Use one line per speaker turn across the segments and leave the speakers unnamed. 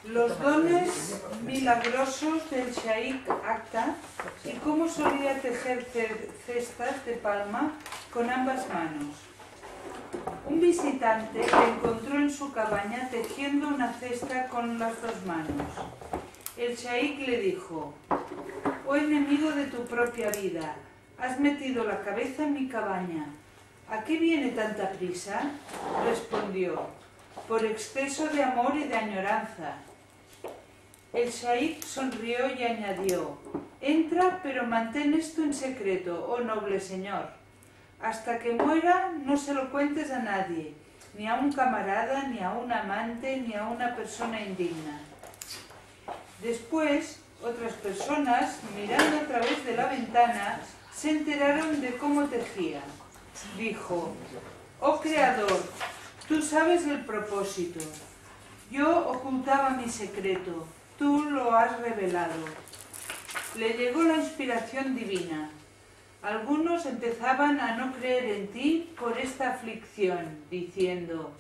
Los dones milagrosos del Shaikh Akhtar y cómo solía tejer cestas de palma con ambas manos. Un visitante le encontró en su cabaña tejiendo una cesta con las dos manos. El Shaikh le dijo: «Oh enemigo de tu propia vida, has metido la cabeza en mi cabaña. ¿A qué viene tanta prisa?». Respondió: «Por exceso de amor y de añoranza». El Shaikh sonrió y añadió: «Entra, pero mantén esto en secreto, oh noble señor. Hasta que muera no se lo cuentes a nadie, ni a un camarada, ni a un amante, ni a una persona indigna». Después, otras personas, mirando a través de la ventana, se enteraron de cómo tejía. Dijo: «Oh Creador, tú sabes el propósito. Yo ocultaba mi secreto, tú lo has revelado». Le llegó la inspiración divina. Algunos empezaban a no creer en ti por esta aflicción, diciendo: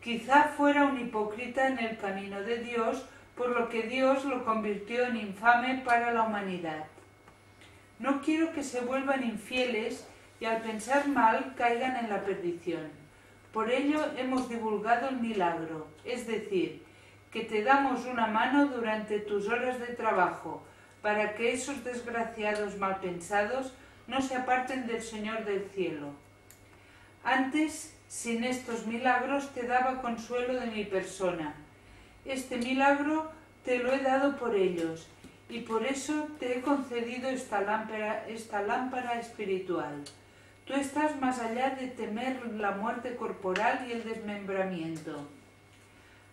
«Quizá fuera un hipócrita en el camino de Dios, por lo que Dios lo convirtió en infame para la humanidad. No quiero que se vuelvan infieles y al pensar mal caigan en la perdición. Por ello hemos divulgado el milagro, es decir, que te damos una mano durante tus horas de trabajo, para que esos desgraciados malpensados no se aparten del Señor del cielo. Antes, sin estos milagros, te daba consuelo de mi persona. Este milagro te lo he dado por ellos, y por eso te he concedido esta lámpara espiritual. Tú estás más allá de temer la muerte corporal y el desmembramiento.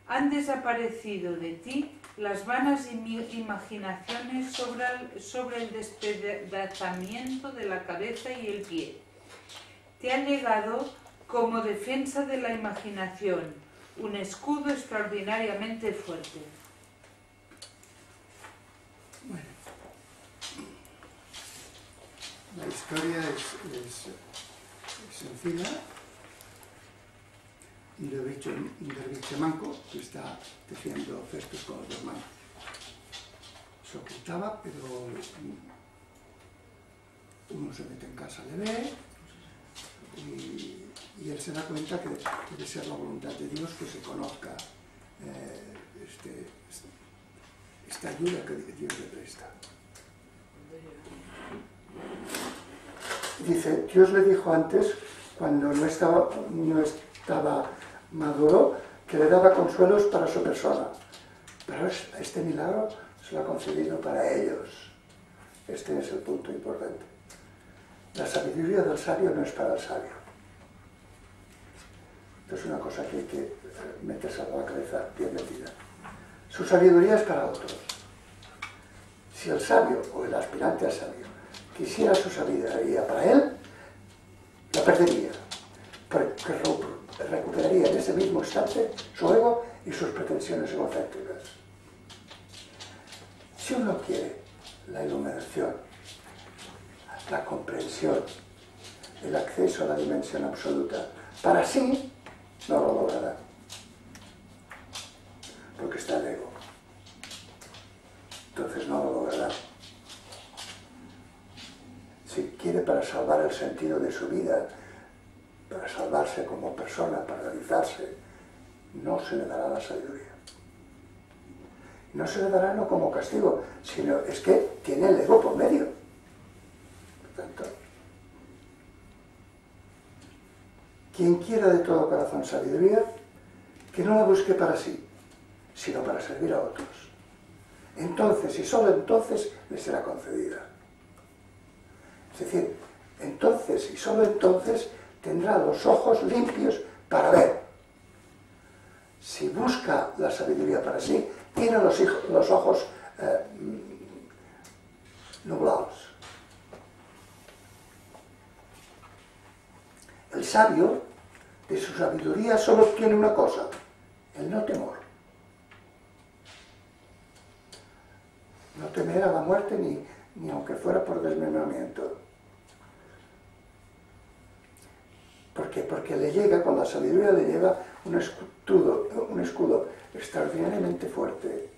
Han desaparecido de ti las vanas imaginaciones sobre el despedazamiento de la cabeza y el pie. Te ha llegado, como defensa de la imaginación, un escudo extraordinariamente fuerte».
Bueno, la historia es sencilla. Un derviche manco que está tejiendo cestos con las dos manos. Se ocultaba, pero uno se mete en casa, le ve, y él se da cuenta que debe ser la voluntad de Dios que se conozca esta ayuda que Dios le presta. Dice, Dios le dijo antes, cuando no estaba maduro, que le daba consuelos para su persona, pero este milagro se lo ha concedido para ellos. Este es el punto importante. La sabiduría del sabio no es para el sabio. Esto es una cosa que hay que meterse a la cabeza bien metida. Su sabiduría es para otros. Si el sabio o el aspirante a sabio quisiera su sabiduría para él, la perdería, porque recuperaría en ese mismo instante su ego y sus pretensiones egocéntricas. Si uno quiere la iluminación, la comprensión, el acceso a la dimensión absoluta, para sí, no lo logrará, porque está el ego. Entonces no lo logrará. Si quiere para salvar el sentido de su vida, para salvarse como persona, para realizarse, no se le dará la sabiduría. No se le dará no como castigo, sino es que tiene el ego por medio. Por tanto, quien quiera de todo corazón sabiduría, que no la busque para sí, sino para servir a otros. Entonces, y solo entonces, le será concedida. Es decir, entonces y solo entonces tendrá los ojos limpios para ver. Si busca la sabiduría para sí, tiene los ojos nublados. El sabio, de su sabiduría, solo tiene una cosa, el no temor. No temer a la muerte ni aunque fuera por desmembramiento. qué? Porque le llega, con la sabiduría le llega un escudo extraordinariamente fuerte,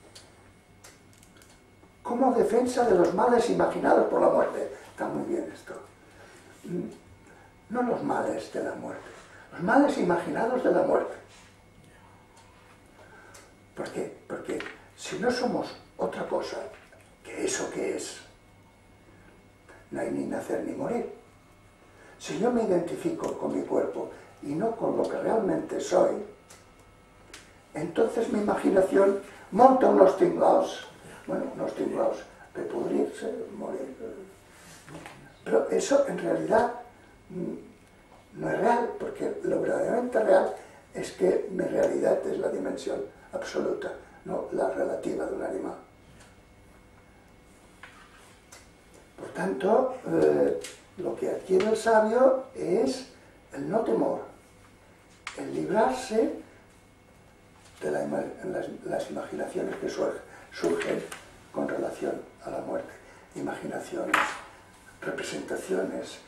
como defensa de los males imaginados por la muerte. Está muy bien esto. No los males de la muerte, los males imaginados de la muerte. ¿Por qué? Porque si no somos otra cosa que eso que es, no hay ni nacer ni morir. Si yo me identifico con mi cuerpo y no con lo que realmente soy, entonces mi imaginación monta unos tinglaos, de pudrirse, morir. Pero eso en realidad no es real, porque lo verdaderamente real es que mi realidad es la dimensión absoluta, no la relativa de un animal. Por tanto, lo que adquiere el sabio es el no temor, el librarse de las imaginaciones que surgen con relación a la muerte. Imaginaciones, representaciones,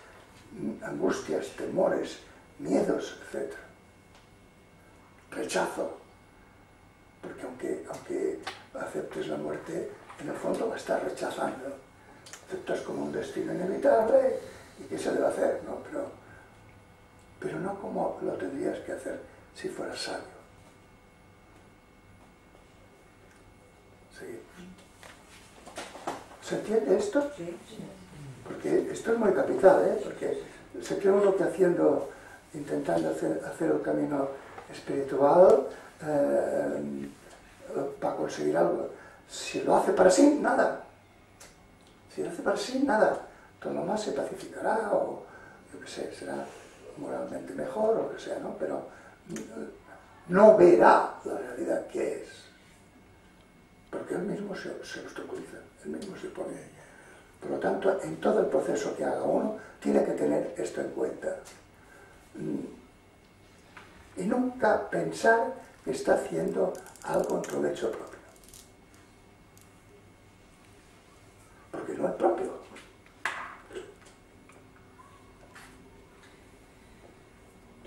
angustias, temores, miedos, etc. Rechazo, porque aunque aceptes la muerte, en el fondo la estás rechazando. Aceptas como un destino inevitable y qué se debe hacer, ¿no? Pero no como lo tendrías que hacer si fueras sabio. ¿Sí? ¿Se entiende esto? Sí. Porque esto es muy capital, ¿eh? Porque se cree uno que intentando hacer el camino espiritual para conseguir algo. Si lo hace para sí, nada. Si lo hace para sí, nada. Todo lo más se pacificará o, yo qué sé, será moralmente mejor o lo que sea, ¿no? Pero no verá la realidad que es. Porque él mismo se obstaculiza, él mismo se pone. Por lo tanto, en todo el proceso que haga uno, tiene que tener esto en cuenta. Y nunca pensar que está haciendo algo en provecho propio. Porque no es propio.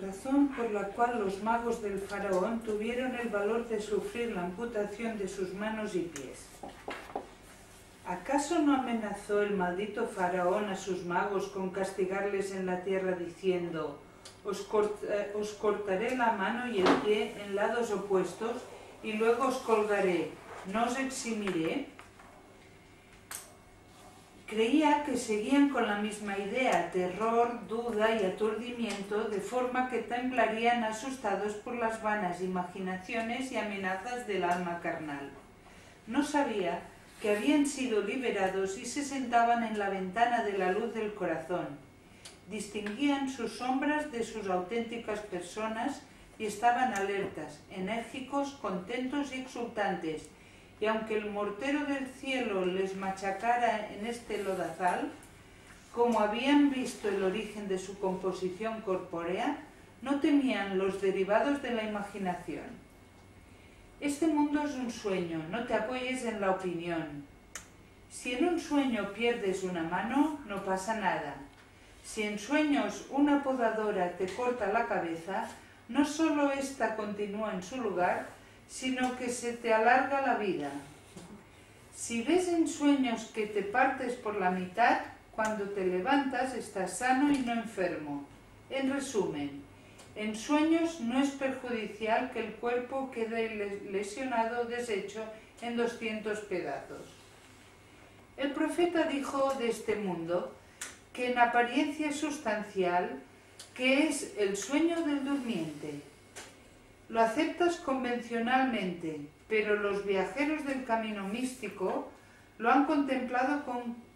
Razón por la cual los magos del faraón tuvieron el valor de sufrir la amputación de sus manos y pies. ¿Acaso no amenazó el maldito faraón a sus magos con castigarles en la tierra diciendo: os cortaré la mano y el pie en lados opuestos y luego os colgaré, no os eximiré? Creía que seguían con la misma idea, terror, duda y aturdimiento, de forma que temblarían asustados por las vanas imaginaciones y amenazas del alma carnal. No sabía que habían sido liberados y se sentaban en la ventana de la luz del corazón. Distinguían sus sombras de sus auténticas personas y estaban alertas, enérgicos, contentos y exultantes. Y aunque el mortero del cielo les machacara en este lodazal, como habían visto el origen de su composición corpórea, no temían los derivados de la imaginación. Este mundo es un sueño, no te apoyes en la opinión. Si en un sueño pierdes una mano, no pasa nada. Si en sueños una podadora te corta la cabeza, no solo ésta continúa en su lugar, sino que se te alarga la vida. Si ves en sueños que te partes por la mitad, cuando te levantas estás sano y no enfermo. En resumen, en sueños no es perjudicial que el cuerpo quede lesionado, deshecho en 200 pedazos. El profeta dijo de este mundo que en apariencia es sustancial, que es el sueño del durmiente. Lo aceptas convencionalmente, pero los viajeros del camino místico lo han contemplado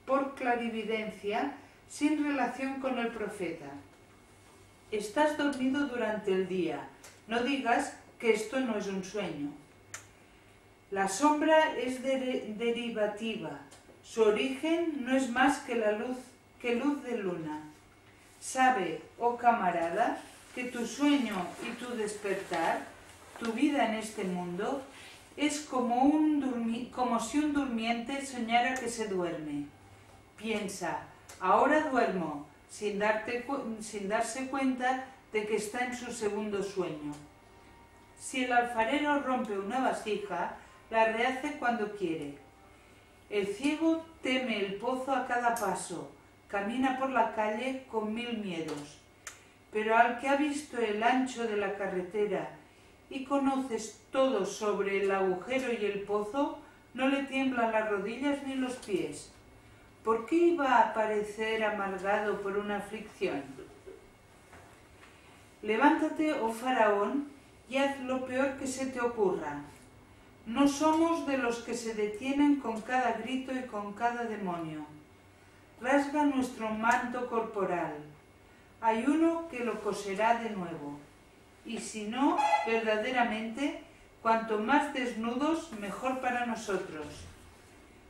por clarividencia, sin relación con el profeta. Estás dormido durante el día, no digas que esto no es un sueño. La sombra es derivativa, su origen no es más que luz de luna. Sabe, oh camarada, que tu sueño y tu despertar, tu vida en este mundo, es como si un durmiente soñara que se duerme. Piensa, ahora duermo, sin darse cuenta de que está en su segundo sueño. Si el alfarero rompe una vasija, la rehace cuando quiere. El ciego teme el pozo a cada paso, camina por la calle con 1000 miedos. Pero al que ha visto el ancho de la carretera y conoces todo sobre el agujero y el pozo, no le tiemblan las rodillas ni los pies. ¿Por qué iba a parecer amargado por una aflicción? Levántate, oh faraón, y haz lo peor que se te ocurra. No somos de los que se detienen con cada grito y con cada demonio. Rasga nuestro manto corporal. Hay uno que lo coserá de nuevo. Y si no, verdaderamente, cuanto más desnudos, mejor para nosotros.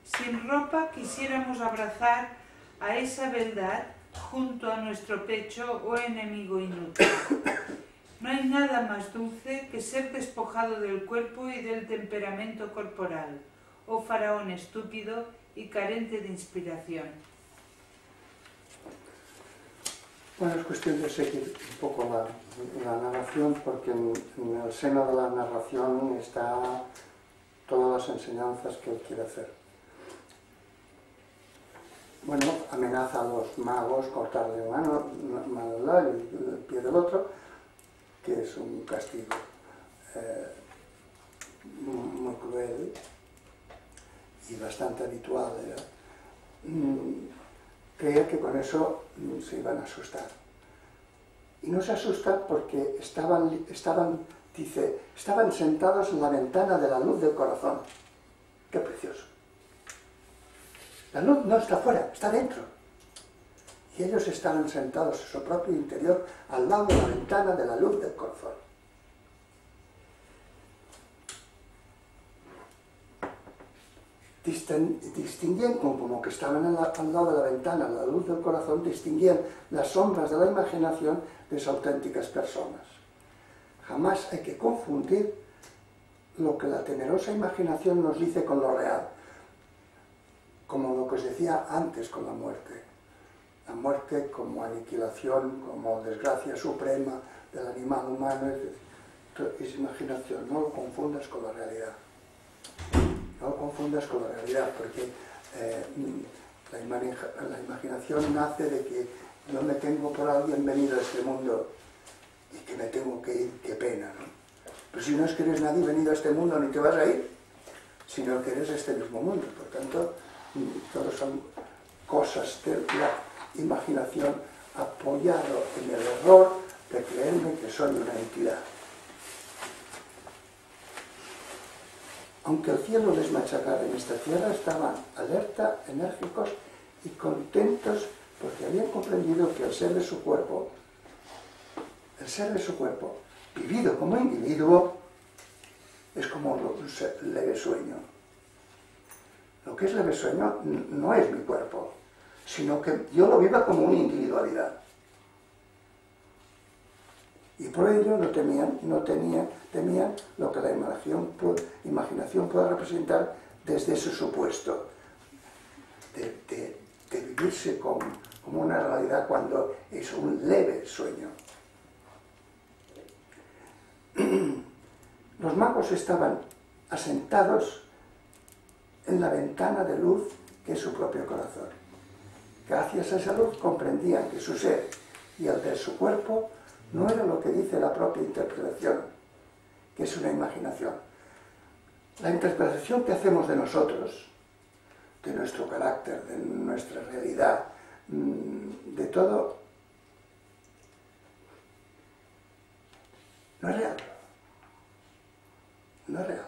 Sin ropa quisiéramos abrazar a esa beldad junto a nuestro pecho, oh enemigo inútil. No hay nada más dulce que ser despojado del cuerpo y del temperamento corporal, oh faraón estúpido y carente de inspiración.
Bueno, es cuestión de seguir un poco la narración, porque en el seno de la narración está todas las enseñanzas que él quiere hacer. Bueno, amenaza a los magos cortarle mano y el pie del otro, que es un castigo muy cruel y bastante habitual. Creía que con eso se iban a asustar. Y no se asustan porque estaban sentados en la ventana de la luz del corazón. ¡Qué precioso! La luz no está fuera, está dentro. Y ellos estaban sentados en su propio interior, al lado de la ventana de la luz del corazón. Distinguían, como que estaban al lado de la ventana, la luz del corazón, distinguían las sombras de la imaginación de esas auténticas personas. Jamás hay que confundir lo que la temerosa imaginación nos dice con lo real, como lo que os decía antes con la muerte. La muerte como aniquilación, como desgracia suprema del animal humano, es imaginación, no lo confundas con la realidad. No lo confundas con la realidad, porque la imaginación nace de que yo me tengo por alguien venido a este mundo y que me tengo que ir, qué pena, ¿no? Pero si no es que eres nadie venido a este mundo ni te vas a ir, sino que eres este mismo mundo. Por tanto, todos son cosas de la imaginación apoyado en el error de creerme que soy una entidad. Aunque el cielo les machacara en esta tierra, estaban alerta, enérgicos y contentos porque habían comprendido que el ser de su cuerpo, vivido como individuo, es como un leve sueño. Lo que es leve sueño no es mi cuerpo, sino que yo lo viva como una individualidad. Y por ello temían lo que la imaginación puede representar desde ese supuesto, de vivirse como una realidad cuando es un leve sueño. Los magos estaban asentados en la ventana de luz que es su propio corazón. Gracias a esa luz comprendían que su ser y el de su cuerpo no era lo que dice la propia interpretación, que es una imaginación. La interpretación que hacemos de nosotros, de nuestro carácter, de nuestra realidad, de todo, no es real. No es real.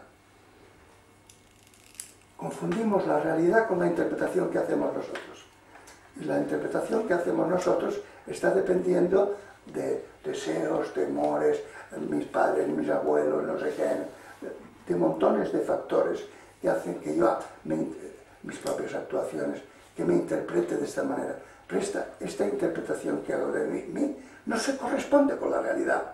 Confundimos la realidad con la interpretación que hacemos nosotros. Y la interpretación que hacemos nosotros está dependiendo de deseos, temores, mis padres, mis abuelos, no sé qué, de montones de factores que hacen que yo, mis propias actuaciones, que me interprete de esta manera. Pero esta interpretación que hago de mí no se corresponde con la realidad.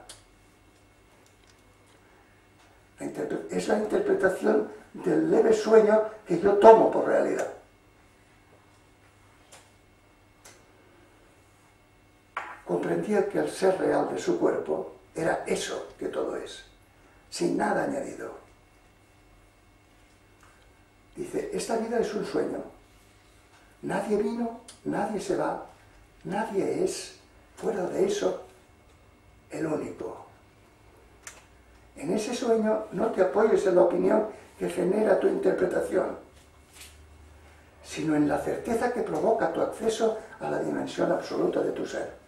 Es la interpretación del leve sueño que yo tomo por realidad. comprendía que el ser real de su cuerpo era eso que todo es, sin nada añadido. Dice, esta vida es un sueño. Nadie vino, nadie se va, nadie es, fuera de eso, el único. En ese sueño no te apoyes en la opinión que genera tu interpretación, sino en la certeza que provoca tu acceso a la dimensión absoluta de tu ser.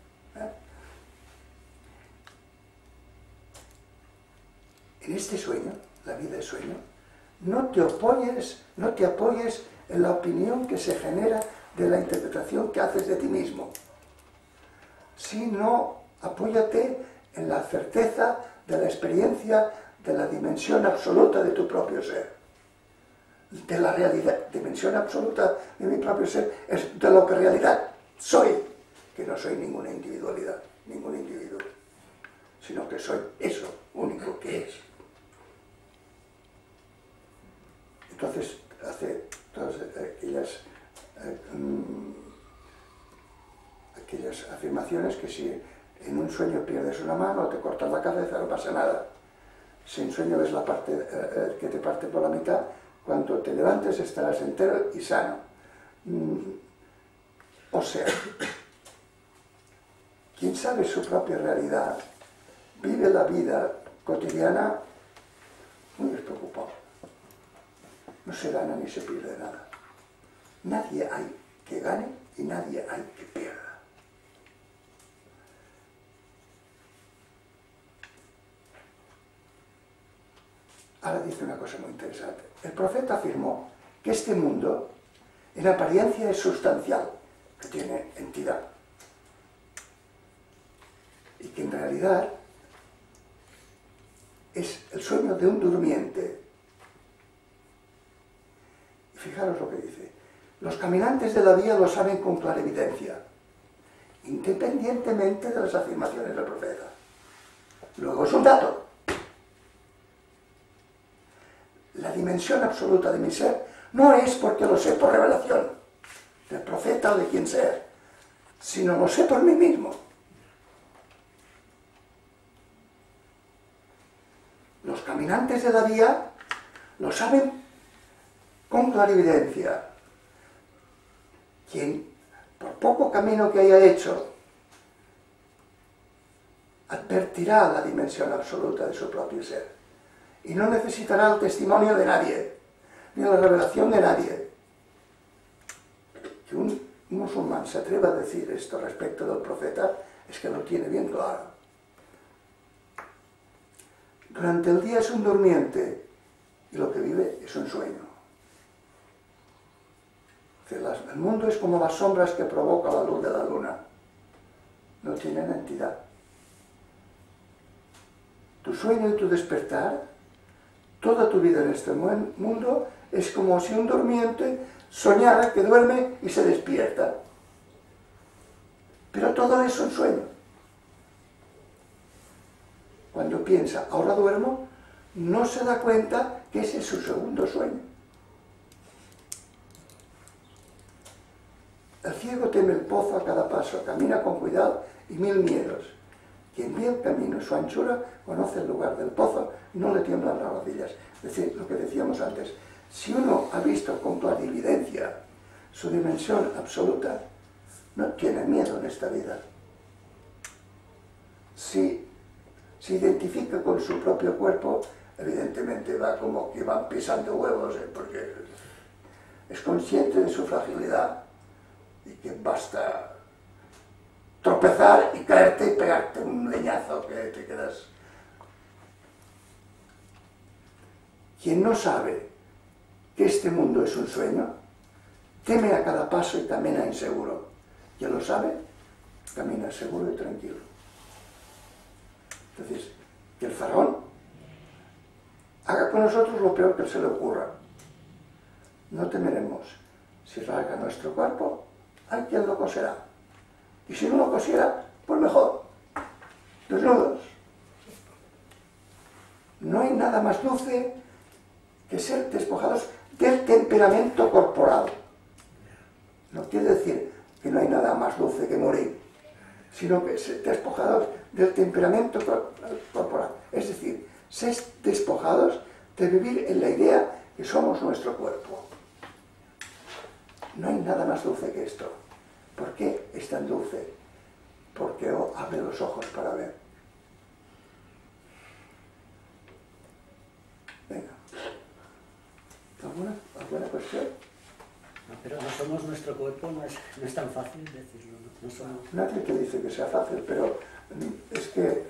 En este sueño, la vida es sueño, no te apoyes en la opinión que se genera de la interpretación que haces de ti mismo, sino apóyate en la certeza de la experiencia de la dimensión absoluta de tu propio ser, de la realidad. Dimensión absoluta de mi propio ser es de lo que en realidad soy, que no soy ninguna individualidad, ningún individuo, sino que soy eso único que es. Entonces hace todas aquellas afirmaciones que si en un sueño pierdes una mano o te cortas la cabeza no pasa nada. Si en sueño ves la parte que te parte por la mitad, cuando te levantes estarás entero y sano. O sea, quien sabe su propia realidad vive la vida cotidiana muy despreocupado. No se gana ni se pierde nada. Nadie hay que gane y nadie hay que pierda. Ahora dice una cosa muy interesante. El profeta afirmó que este mundo, en apariencia, es sustancial, que tiene entidad, y que en realidad es el sueño de un durmiente. Y fijaros lo que dice. Los caminantes de la vía lo saben con clarividencia, independientemente de las afirmaciones del profeta. Luego es un dato. La dimensión absoluta de mi ser no es porque lo sé por revelación del profeta o de quien sea, sino lo sé por mí mismo. Los caminantes de la vía lo saben con clarividencia. Quien, por poco camino que haya hecho, advertirá la dimensión absoluta de su propio ser. Y no necesitará el testimonio de nadie, ni la revelación de nadie. Que un musulmán se atreva a decir esto respecto del profeta es que lo tiene bien claro. Durante el día es un durmiente y lo que vive es un sueño. El mundo es como las sombras que provoca la luz de la luna. No tienen entidad. Tu sueño y tu despertar, toda tu vida en este mundo, es como si un durmiente soñara que duerme y se despierta. Pero todo es un sueño. Cuando piensa, ahora duermo, no se da cuenta que ese es su segundo sueño. El ciego teme el pozo a cada paso, camina con cuidado y mil miedos. Quien ve el camino y su anchura, conoce el lugar del pozo y no le tiemblan las rodillas. Es decir, lo que decíamos antes, si uno ha visto con clarividencia su dimensión absoluta, no tiene miedo en esta vida. Si se identifica con su propio cuerpo, evidentemente va como que van pisando huevos, porque es consciente de su fragilidad y que basta tropezar y caerte y pegarte un leñazo que te quedas. Quien no sabe que este mundo es un sueño, teme a cada paso y camina inseguro. Quien lo sabe, camina seguro y tranquilo. Entonces, que el faraón haga con nosotros lo peor que se le ocurra. No temeremos. Si rasga nuestro cuerpo, hay quien lo coserá. Y si no lo cosiera, pues mejor. Desnudos. No hay nada más dulce que ser despojados del temperamento corporal. No quiere decir que no hay nada más dulce que morir, sino que despojados del temperamento corporal. Es decir, ser despojados de vivir en la idea que somos nuestro cuerpo. No hay nada más dulce que esto. ¿Por qué es tan dulce? Porque abre los ojos para ver. Venga. ¿Alguna cuestión?
No, pero no somos nuestro cuerpo, no es tan fácil decirlo. No somos...
Nadie te dice que sea fácil, pero es que...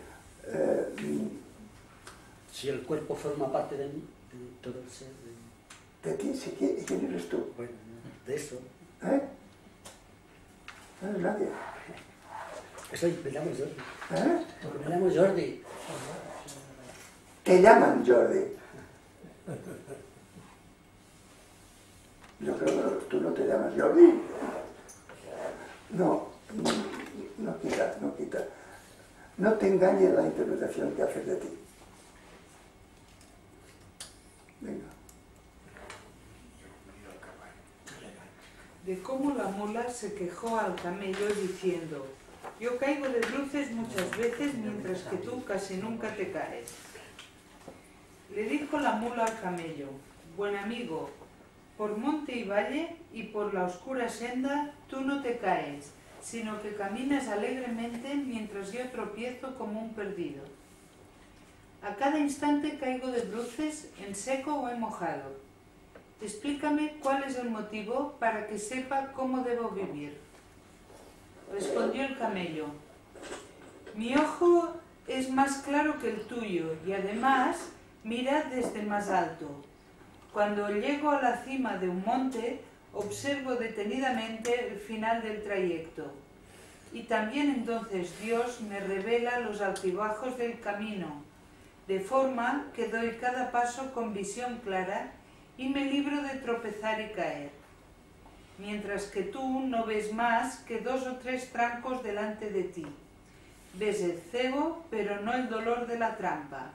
si el cuerpo forma parte de mí, de todo el ser.
¿De ti? Sí, ¿quién eres tú?
Bueno, de eso.
¿Eh? No eres nadie.
Me llamo Jordi.
¿Eh?
Me llamo Jordi.
Te llaman Jordi. Yo creo que tú no te llamas Jordi. No quita. No te engañes la interpretación que haces de ti. Venga.
De cómo la mula se quejó al camello diciendo: yo caigo de bruces muchas veces mientras que tú casi nunca te caes. Le dijo la mula al camello: buen amigo, por monte y valle y por la oscura senda tú no te caes, sino que caminas alegremente mientras yo tropiezo como un perdido. A cada instante caigo de bruces en seco o en mojado. Explícame cuál es el motivo para que sepa cómo debo vivir. Respondió el camello: mi ojo es más claro que el tuyo y además mira desde más alto. Cuando llego a la cima de un monte, observo detenidamente el final del trayecto. Y también entonces Dios me revela los altibajos del camino, de forma que doy cada paso con visión clara y me libro de tropezar y caer. Mientras que tú no ves más que 2 o 3 trancos delante de ti. Ves el cebo, pero no el dolor de la trampa.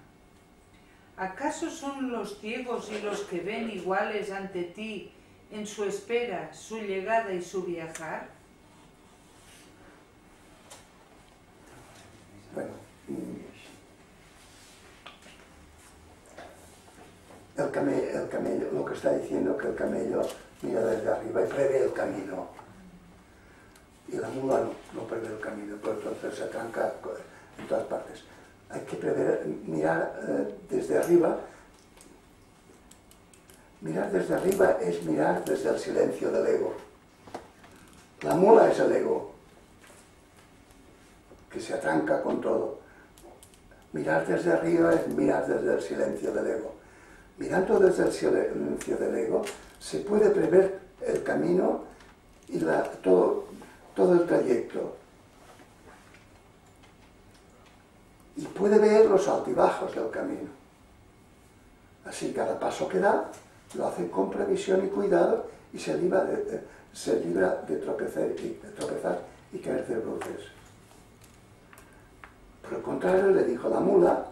¿Acaso son los ciegos y los que ven iguales ante ti en su espera, su llegada y su viajar?
Bueno, el camello, lo que está diciendo que el camello mira desde arriba y prevé el camino. Y la mula no prevé el camino, pero entonces se tranca en todas partes. Hay que mirar desde arriba. Mirar desde arriba es mirar desde el silencio del ego. La mula es el ego, que se atranca con todo. Mirar desde arriba es mirar desde el silencio del ego. Mirando desde el silencio del ego, se puede prever el camino y todo el trayecto. Y puede ver los altibajos del camino. Así cada paso que da lo hace con previsión y cuidado y se libra de tropezar y caer de bruces. Por el contrario, le dijo a la mula,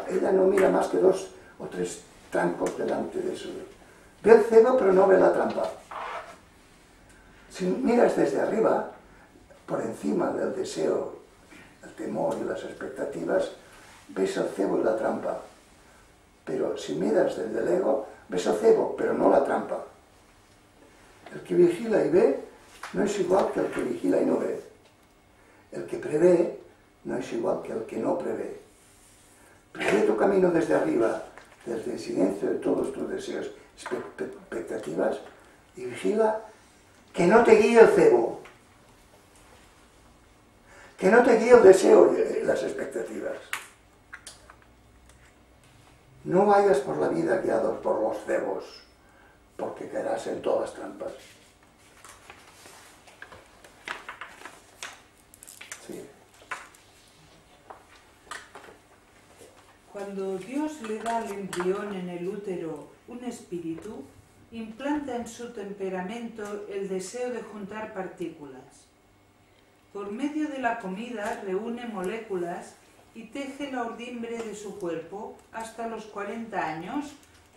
ella no mira más que 2 o 3 trancos delante de su... Ve el cebo pero no ve la trampa. Si miras desde arriba, por encima del deseo, el temor y las expectativas, ves el cebo y la trampa. Pero si miras desde el ego, ves el cebo, pero no la trampa. El que vigila y ve no es igual que el que vigila y no ve. El que prevé no es igual que el que no prevé. Prevé tu camino desde arriba, desde el silencio de todos tus deseos, expectativas, y vigila que no te guíe el cebo, que no te guíe el deseo y las expectativas. No vayas por la vida guiados por los cebos, porque caerás en todas las trampas. Sí.
Cuando Dios le da al embrión en el útero un espíritu, implanta en su temperamento el deseo de juntar partículas. Por medio de la comida reúne moléculas y teje la urdimbre de su cuerpo. Hasta los 40 años,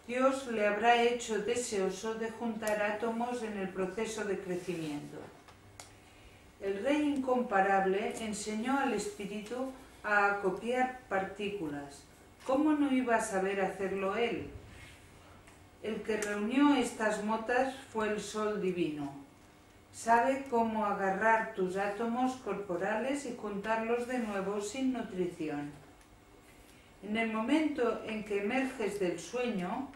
Dios le habrá hecho deseoso de juntar átomos en el proceso de crecimiento. El Rey incomparable enseñó al Espíritu a acopiar partículas. ¿Cómo no iba a saber hacerlo él? El que reunió estas motas fue el Sol divino. Sabe cómo agarrar tus átomos corporales y juntarlos de nuevo sin nutrición. En el momento en que emerges del sueño,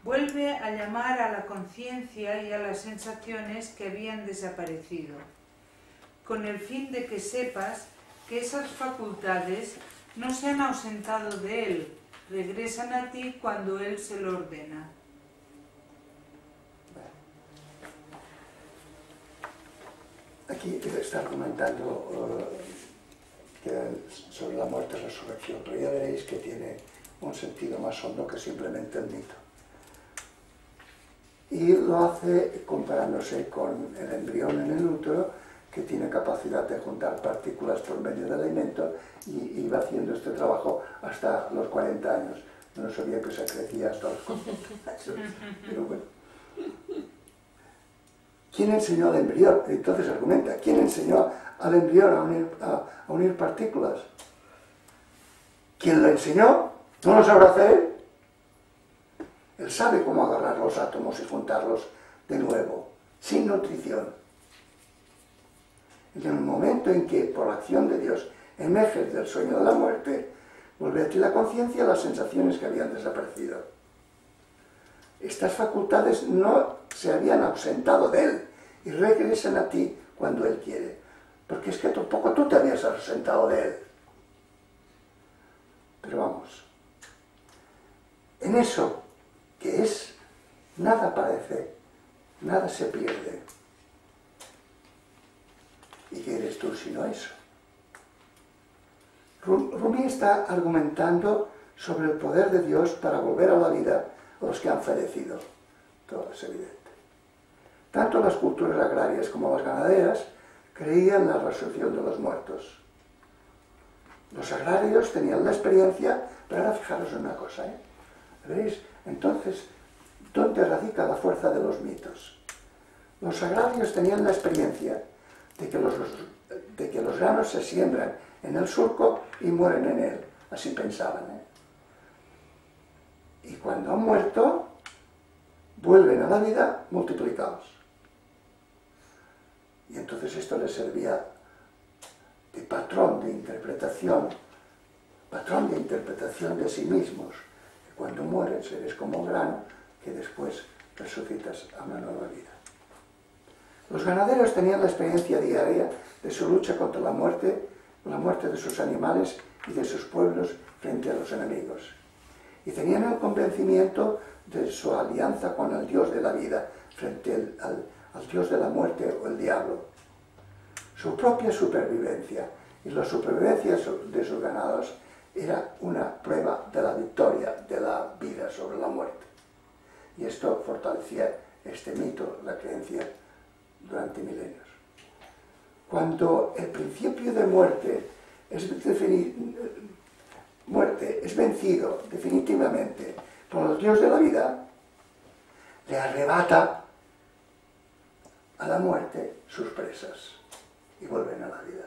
vuelve a llamar a la conciencia y a las sensaciones que habían desaparecido, con el fin de que sepas que esas facultades no se han ausentado de él, regresan a ti cuando él se lo ordena.
Aquí está argumentando sobre la muerte y resurrección, pero ya veréis que tiene un sentido más hondo que simplemente el mito. Y lo hace comparándose con el embrión en el útero, que tiene capacidad de juntar partículas por medio del alimento, y va haciendo este trabajo hasta los 40 años. No sabía que se crecía hasta los 40 años, pero bueno. ¿Quién enseñó al embrión? Entonces argumenta, ¿quién enseñó al embrión a unir partículas? ¿Quién lo enseñó? ¿No lo sabrá hacer? Él sabe cómo agarrar los átomos y juntarlos de nuevo, sin nutrición. En el momento en que, por la acción de Dios, emerges del sueño de la muerte, vuelve a ti la conciencia, las sensaciones que habían desaparecido. Estas facultades no se habían ausentado de él y regresan a ti cuando él quiere, porque es que tampoco tú te habías ausentado de él. Pero vamos, en eso que es, nada parece, nada se pierde. ¿Y qué eres tú sino eso? Rumi está argumentando sobre el poder de Dios para volver a la vida a los que han fallecido. Todo es evidente. Tanto las culturas agrarias como las ganaderas creían en la resurrección de los muertos. Los agrarios tenían la experiencia, pero ahora fijaros en una cosa, ¿veréis? Entonces, ¿dónde radica la fuerza de los mitos? Los agrarios tenían la experiencia de que los granos se siembran en el surco y mueren en él. Así pensaban, Y cuando han muerto, vuelven a la vida multiplicados. Y entonces esto les servía de patrón de interpretación de sí mismos. Que cuando mueres eres como grano que después resucitas a una nueva vida. Los ganaderos tenían la experiencia diaria de su lucha contra la muerte de sus animales y de sus pueblos frente a los enemigos. Y tenían el convencimiento de su alianza con el Dios de la vida frente al Dios de la muerte o el diablo. Su propia supervivencia y la supervivencia de sus ganados era una prueba de la victoria de la vida sobre la muerte. Y esto fortalecía este mito, la creencia, durante milenios. Cuando el principio de muerte es vencido definitivamente por el Dios de la vida, le arrebata a la muerte sus presas y vuelven a la vida.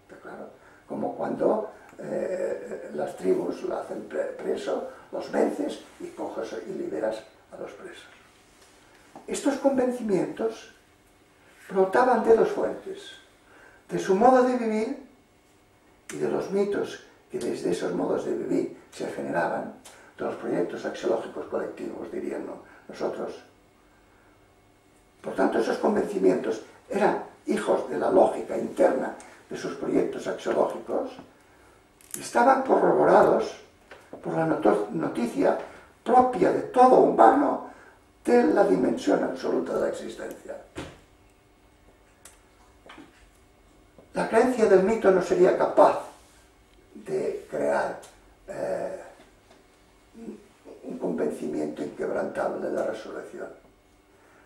¿Está claro? Como cuando las tribus lo hacen preso, los vences y coges y liberas a los presos. Estos convencimientos brotaban de dos fuentes: de su modo de vivir y de los mitos que desde esos modos de vivir se generaban, de los proyectos axiológicos colectivos, diríamos nosotros. Por tanto, esos convencimientos eran hijos de la lógica interna de sus proyectos axiológicos y estaban corroborados por la noticia propia de todo humano de la dimensión absoluta de la existencia. La creencia del mito no sería capaz de crear un convencimiento inquebrantable de la resurrección,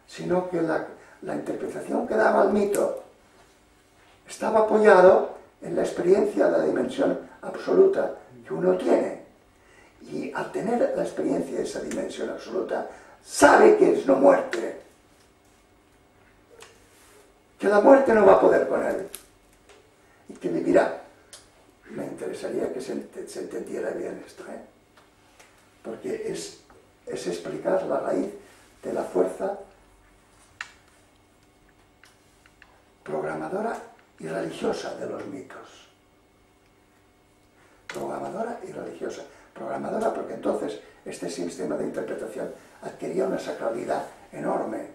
sino que la interpretación que daba el mito estaba apoyado en la experiencia de la dimensión absoluta que uno tiene. Y al tener la experiencia de esa dimensión absoluta, sabe que es no muerte. que la muerte no va a poder con él y que vivirá. Me interesaría que se entendiera bien esto, ¿eh? Porque es explicar la raíz de la fuerza programadora y religiosa de los mitos. Programadora y religiosa. Programadora porque entonces este sistema de interpretación adquiría una sacralidad enorme,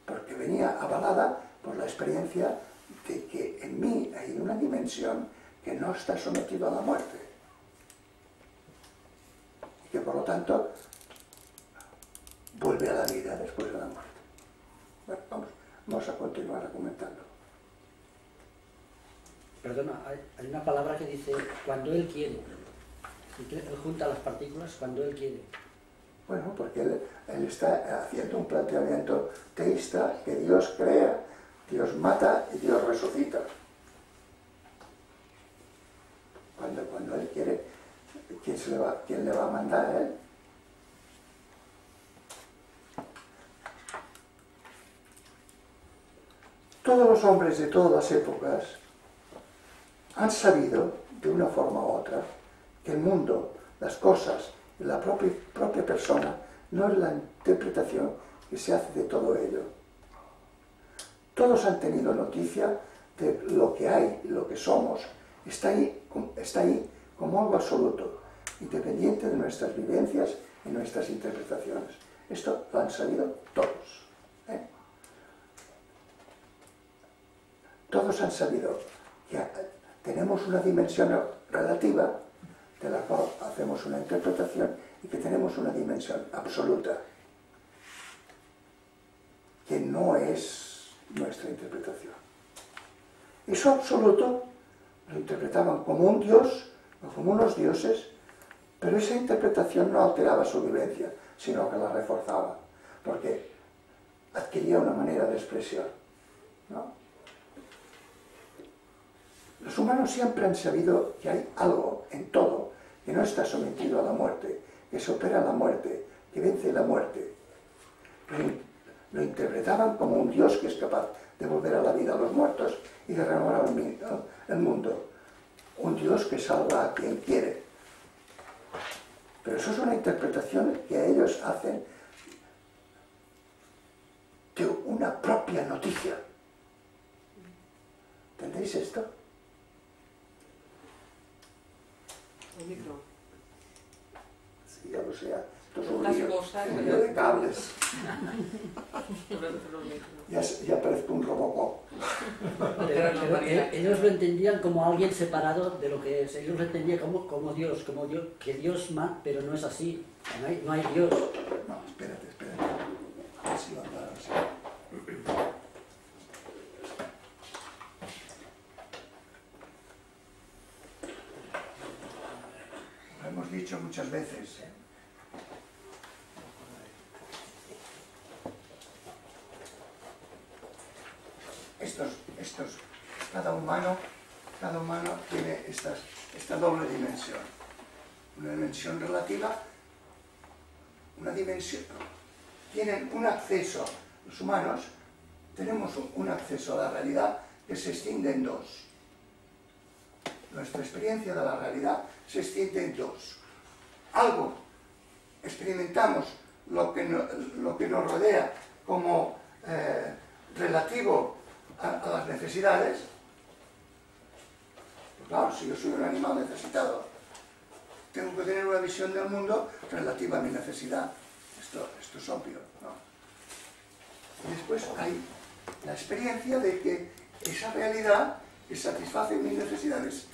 porque venía avalada por la experiencia de que en mí hay una dimensión que no está sometido a la muerte, y que por lo tanto vuelve a la vida después de la muerte. Bueno, vamos a continuar argumentando.
Perdona, hay una palabra que dice cuando él quiere. Él junta las partículas cuando él quiere.
Bueno, porque él está haciendo un planteamiento teísta, que Dios crea, Dios mata y Dios resucita. Cuando él quiere, ¿quién le va a mandar a él? Todos los hombres de todas las épocas han sabido, de una forma u otra, que el mundo, las cosas y la propia persona no es la interpretación que se hace de todo ello. Todos han tenido noticia de lo que hay, lo que somos, está ahí como algo absoluto, independiente de nuestras vivencias y nuestras interpretaciones. Esto lo han sabido todos, ¿eh? Todos han sabido que tenemos una dimensión relativa de la cual hacemos una interpretación y que tenemos una dimensión absoluta que no es nuestra interpretación. Eso absoluto lo interpretaban como un dios o como unos dioses, pero esa interpretación no alteraba su vivencia, sino que la reforzaba, porque adquiría una manera de expresión, ¿no? Los humanos siempre han sabido que hay algo en todo que no está sometido a la muerte, que supera la muerte, que vence la muerte. Lo interpretaban como un Dios que es capaz de volver a la vida a los muertos y de renovar el mundo. Un Dios que salva a quien quiere. Pero eso es una interpretación que ellos hacen de una propia noticia. ¿Entendéis esto?
El micro.
Sí, ya lo sé. Esto es un
Las
lío,
cosas,
un lío de cables.
Los micros.
Ya parezco un Robocop.
Pero ellos lo entendían como alguien separado de lo que es. Ellos lo entendían como Dios, que Dios mata, pero no es así. No hay Dios.
No, espérate. A ver si lo aclaro así. Lo hemos dicho muchas veces. Cada humano tiene esta doble dimensión. Una dimensión relativa, tienen un acceso, los humanos tenemos un acceso a la realidad que se extiende en dos. Nuestra experiencia de la realidad se extiende en dos. Algo, experimentamos lo que nos rodea como relativo a las necesidades. Pues claro, si yo soy un animal necesitado, tengo que tener una visión del mundo relativa a mi necesidad. Esto es obvio, ¿no? Y después hay la experiencia de que esa realidad que satisface mis necesidades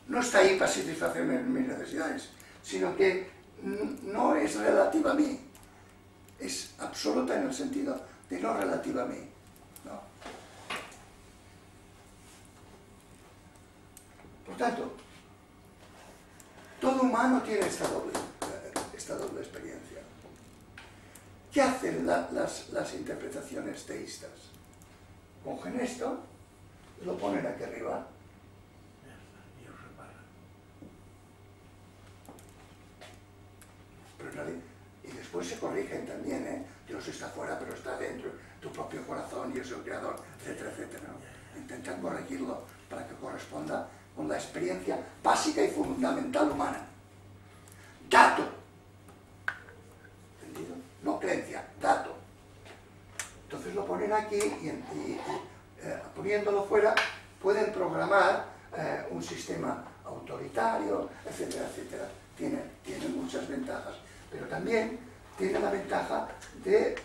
no está ahí para satisfacer mis necesidades, sino que no es relativa a mí, es absoluta en el sentido de no relativa a mí, ¿no? Por tanto, todo humano tiene esta doble experiencia. ¿Qué hacen las interpretaciones teístas? Cogen esto, lo ponen aquí arriba, y después se corrigen también, ¿eh? Dios está fuera, pero está dentro. tu propio corazón, yo soy el creador, etcétera, etcétera, ¿no? Intentan corregirlo para que corresponda con la experiencia básica y fundamental humana. Dato. ¿Entendido? No creencia, dato. Entonces lo ponen aquí y poniéndolo fuera pueden programar un sistema autoritario, etcétera, etcétera. Tiene muchas ventajas, pero también tiene la ventaja de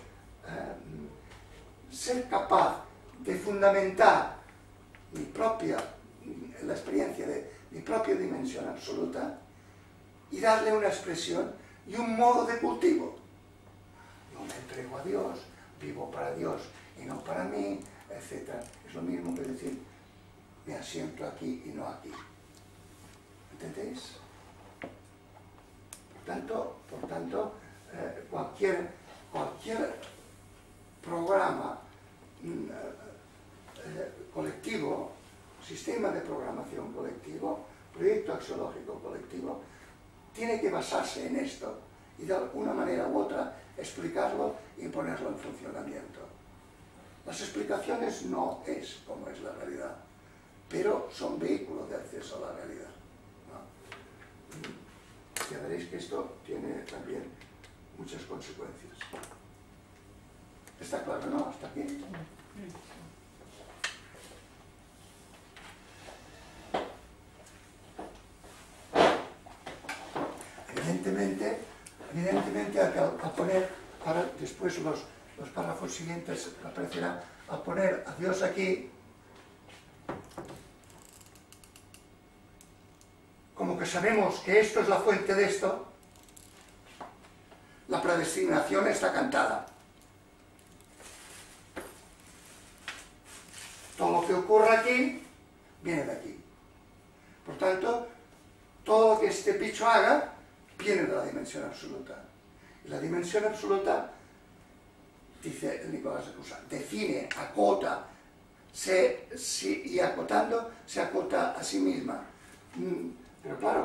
ser capaz de fundamentar la experiencia de mi propia dimensión absoluta y darle una expresión y un modo de cultivo. Yo me entrego a Dios, vivo para Dios y no para mí, etc. Es lo mismo que decir, me asiento aquí y no aquí. ¿Entendéis? Por tanto, cualquier programa colectivo, sistema de programación colectivo, proyecto axiológico colectivo, tiene que basarse en esto y de una manera u otra explicarlo y ponerlo en funcionamiento. Las explicaciones no es como es la realidad, pero son vehículos de acceso a la realidad, ¿no? Ya veréis que esto tiene también muchas consecuencias. ¿Está claro, no? ¿Hasta aquí? Evidentemente al poner, después los párrafos siguientes aparecerán, al poner a Dios aquí, como que sabemos que esto es la fuente de esto, la predestinación está cantada. Todo lo que ocurra aquí, viene de aquí. Por tanto, todo lo que este bicho haga, viene de la dimensión absoluta. Y la dimensión absoluta, dice Nicolás de Cusa, define, acota, y acotando se acota a sí misma. Pero claro,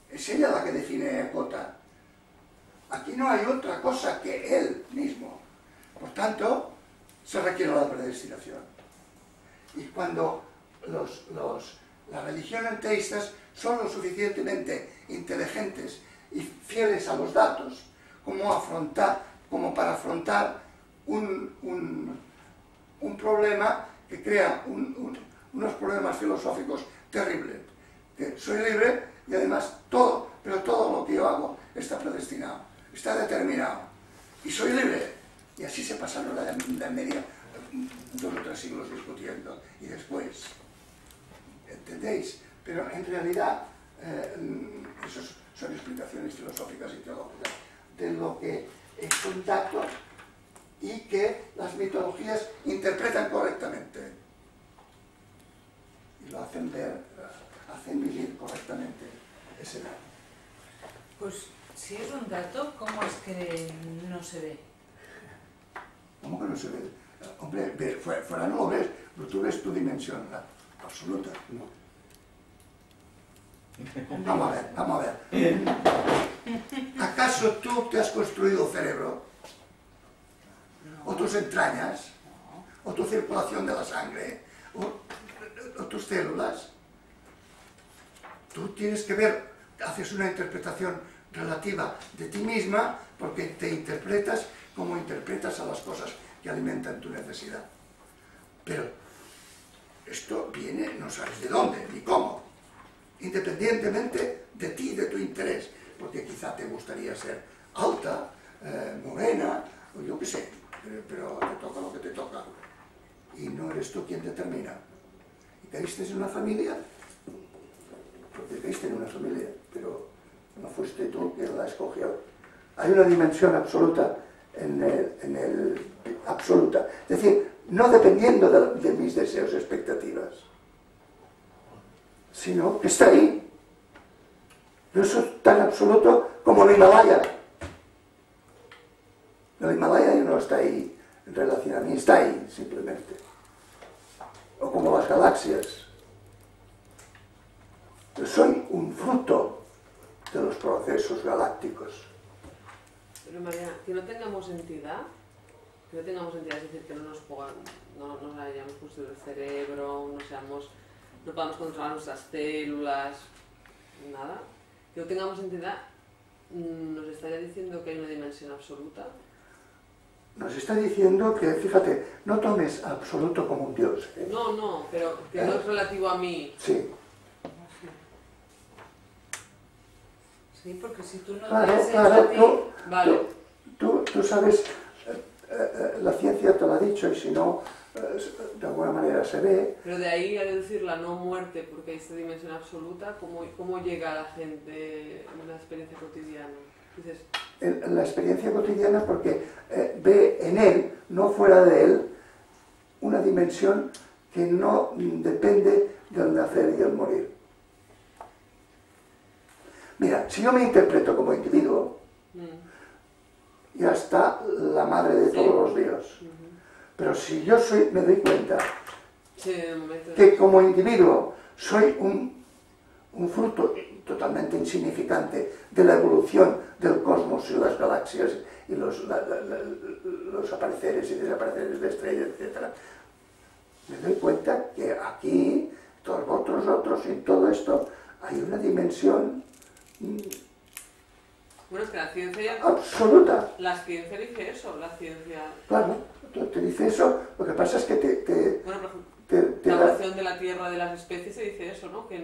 es ella la que define y acota. Aquí no hay otra cosa que él mismo. Por tanto, se requiere la predestinación. Y cuando las religiones teístas son lo suficientemente inteligentes y fieles a los datos como para afrontar un problema que crea unos problemas filosóficos terribles. Que soy libre y además todo lo que yo hago está predestinado, está determinado. Y soy libre. Y así se pasaron la Edad Media 2 o 3 siglos discutiendo. Y después, ¿entendéis? Pero en realidad, esas son explicaciones filosóficas y teológicas de lo que es un dato y que las mitologías interpretan correctamente. Y lo hacen ver, hacen vivir correctamente ese dato.
Pues si es un dato, ¿cómo es que no se ve?
¿Cómo que no se ve? Hombre, fuera no lo ves, pero tú ves tu dimensión absoluta. No. Vamos a ver. ¿Acaso tú te has construido el cerebro? ¿O tus entrañas? ¿O tu circulación de la sangre? ¿O tus células? Tú tienes que ver, haces una interpretación relativa de ti misma porque te interpretas como interpretas a las cosas que alimentan tu necesidad. Pero esto viene, no sabes de dónde ni cómo, independientemente de ti, de tu interés, porque quizá te gustaría ser alta, morena, o yo qué sé, pero te toca lo que te toca. Y no eres tú quien determina. ¿Y caíste en una familia? Porque caíste en una familia, pero no fuiste tú quien la escogió. Hay una dimensión absoluta en el absoluta. Es decir, no dependiendo de mis deseos y expectativas, sino que está ahí. Yo soy tan absoluto como el Himalaya. El Himalaya no está ahí en relación a mí, está ahí simplemente. O como las galaxias. Yo soy un fruto de los procesos galácticos.
Pero María, que no tengamos entidad, Que no tengamos entidades, es decir, que no nos hayamos construido el cerebro, no podamos controlar nuestras células, nada. Que no tengamos entidad, ¿nos estaría diciendo que hay una dimensión absoluta?
Nos está diciendo que, fíjate, no tomes absoluto como un Dios.
No, pero que no es relativo a mí.
Sí.
Sí, porque si tú no
Claro,
tienes
claro,
ti...
Vale.
tú sabes, la ciencia te lo ha dicho y si no, de alguna manera se ve.
Pero de ahí a deducir la no muerte, porque hay esta dimensión absoluta, ¿cómo llega a la gente en la experiencia cotidiana? Dices,
En la experiencia cotidiana porque ve en él, no fuera de él, una dimensión que no depende del nacer y del morir. Mira, si yo me interpreto como individuo, ya está la madre de todos los días. Pero si yo me doy cuenta que como individuo soy un fruto totalmente insignificante de la evolución del cosmos y las galaxias y los apareceres y desapareceres de estrellas, etc. Me doy cuenta que aquí, todos vosotros otros, en todo esto, hay una dimensión
bueno, es que la ciencia
absoluta.
La ciencia dice eso, la ciencia...
Claro, te dice eso, lo que pasa es que
Bueno, por ejemplo, la evolución de la Tierra, de las especies, se dice eso, ¿no? Que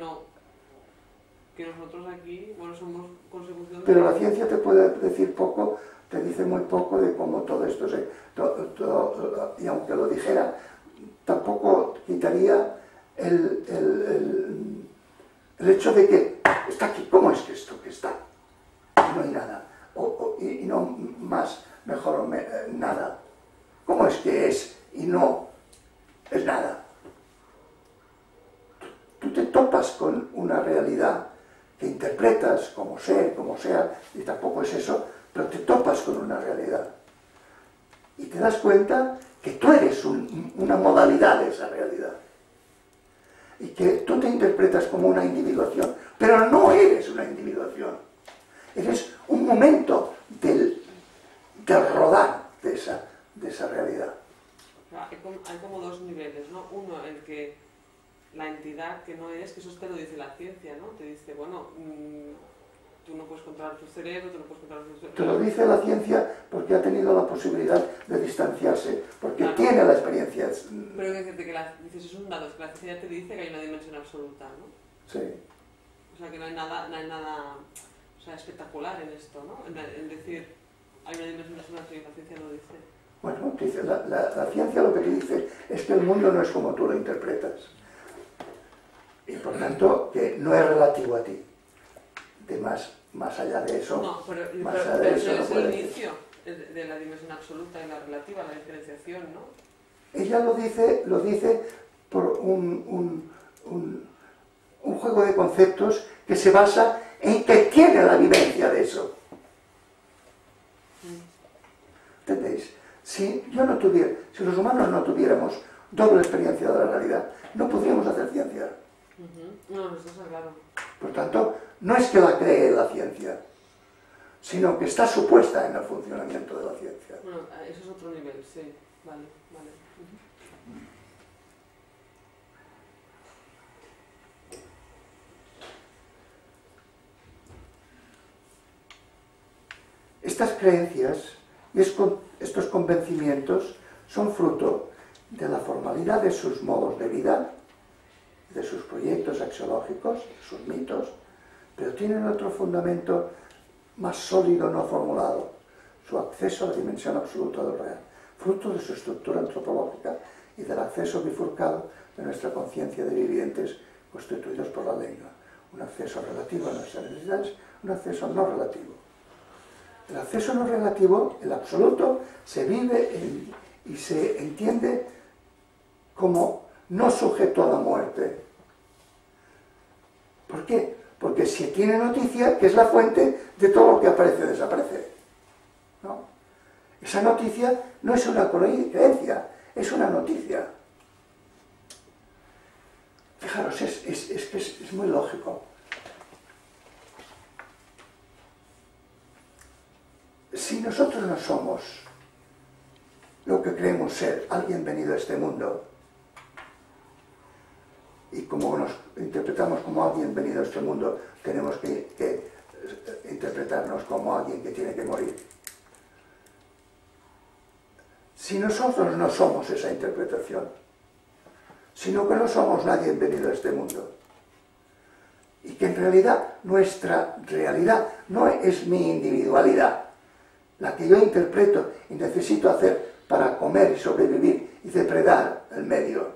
nosotros aquí, bueno, somos consecución de...
Pero la ciencia te puede decir poco, te dice muy poco de cómo todo esto y aunque lo dijera, tampoco quitaría el hecho de que está aquí. ¿Cómo es que esto que está? No hay nada. Y no más, mejor o nada. ¿Cómo es que es y no es nada? Tú te topas con una realidad que interpretas como ser, como sea, y tampoco es eso, pero te topas con una realidad. Y te das cuenta que tú eres una modalidad de esa realidad. Y que tú te interpretas como una individuación, pero no eres una individuación. Eres un momento del rodar de esa realidad.
Hay como dos niveles, ¿no? Uno, el que la entidad que no eres, que eso te lo dice la ciencia, ¿no? Te dice, bueno, tú no puedes controlar tu cerebro, tú no puedes controlar tu cerebro.
Te lo dice la ciencia porque ha tenido la posibilidad de distanciarse, porque
claro,
tiene la experiencia.
Pero que dices, es un dato, es que la ciencia te dice que hay una dimensión absoluta, ¿no?
Sí.
O sea, que no hay nada o sea, espectacular en esto, ¿no? En decir, hay una dimensión absoluta que la ciencia no dice.
Bueno, dice, la ciencia lo que te dice es que el mundo no es como tú lo interpretas. Y por tanto, que no es relativo a ti. De más allá de eso,
no, pero
eso
es el inicio de la dimensión absoluta y la relativa, la diferenciación, ¿no?
Ella lo dice por un juego de conceptos que se basa en que tiene la vivencia de eso. ¿Entendéis? Si los humanos no tuviéramos doble experiencia de la realidad, no podríamos hacer ciencia.
No, eso está claro.
Por tanto, no es que la cree la ciencia, sino que está supuesta en el funcionamiento de la ciencia.
Bueno, eso es otro nivel, sí. Vale.
Estas creencias y estos convencimientos son fruto de la formalidad de sus modos de vida, de sus proyectos axiológicos, sus mitos, pero tienen otro fundamento más sólido no formulado, su acceso a la dimensión absoluta del real, fruto de su estructura antropológica y del acceso bifurcado de nuestra conciencia de vivientes constituidos por la lengua, un acceso relativo a nuestras necesidades, un acceso no relativo. El acceso no relativo, el absoluto, se vive y se entiende como no sujeto a la muerte. ¿Por qué? Porque si tiene noticia, que es la fuente de todo lo que aparece o desaparece. ¿No? Esa noticia no es una creencia, es una noticia. Fijaros, es muy lógico. Si nosotros no somos lo que creemos ser alguien venido a este mundo, y como nos interpretamos como alguien venido a este mundo, tenemos que interpretarnos como alguien que tiene que morir. Si nosotros no somos esa interpretación, sino que no somos nadie venido a este mundo, y que en realidad nuestra realidad no es mi individualidad, la que yo interpreto y necesito hacer para comer y sobrevivir y depredar el medio,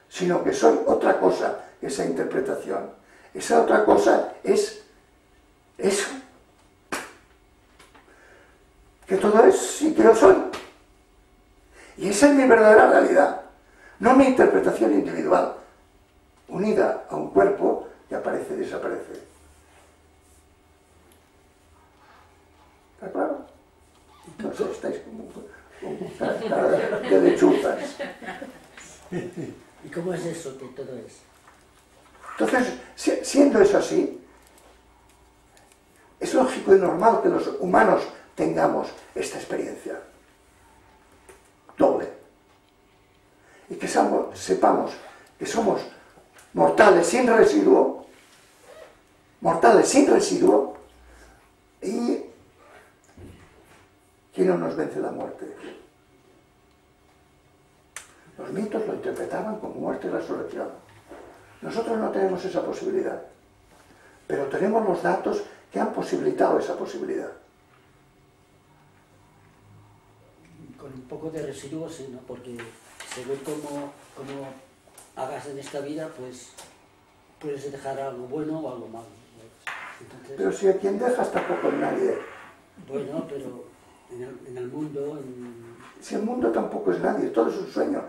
sino que soy otra cosa que esa interpretación. Esa otra cosa es eso, que todo es y que yo soy. Y esa es mi verdadera realidad, no mi interpretación individual, unida a un cuerpo que aparece y desaparece. ¿Está claro? Entonces estáis como cara de chuzas.
¿Y cómo es eso que todo es?
Entonces, siendo eso así, es lógico y normal que los humanos tengamos esta experiencia doble. Y que sepamos que somos mortales sin residuo, y que no nos vence la muerte. Los mitos lo interpretaban como muerte y resurrección. Nosotros no tenemos esa posibilidad, pero tenemos los datos que han posibilitado esa posibilidad.
Con un poco de residuo, sí, ¿no? Porque según cómo hagas en esta vida, pues puedes dejar algo bueno o algo malo. Entonces,
Pero si a quien dejas tampoco es nadie.
bueno, pero en el mundo...
Si el mundo tampoco es nadie, todo es un sueño.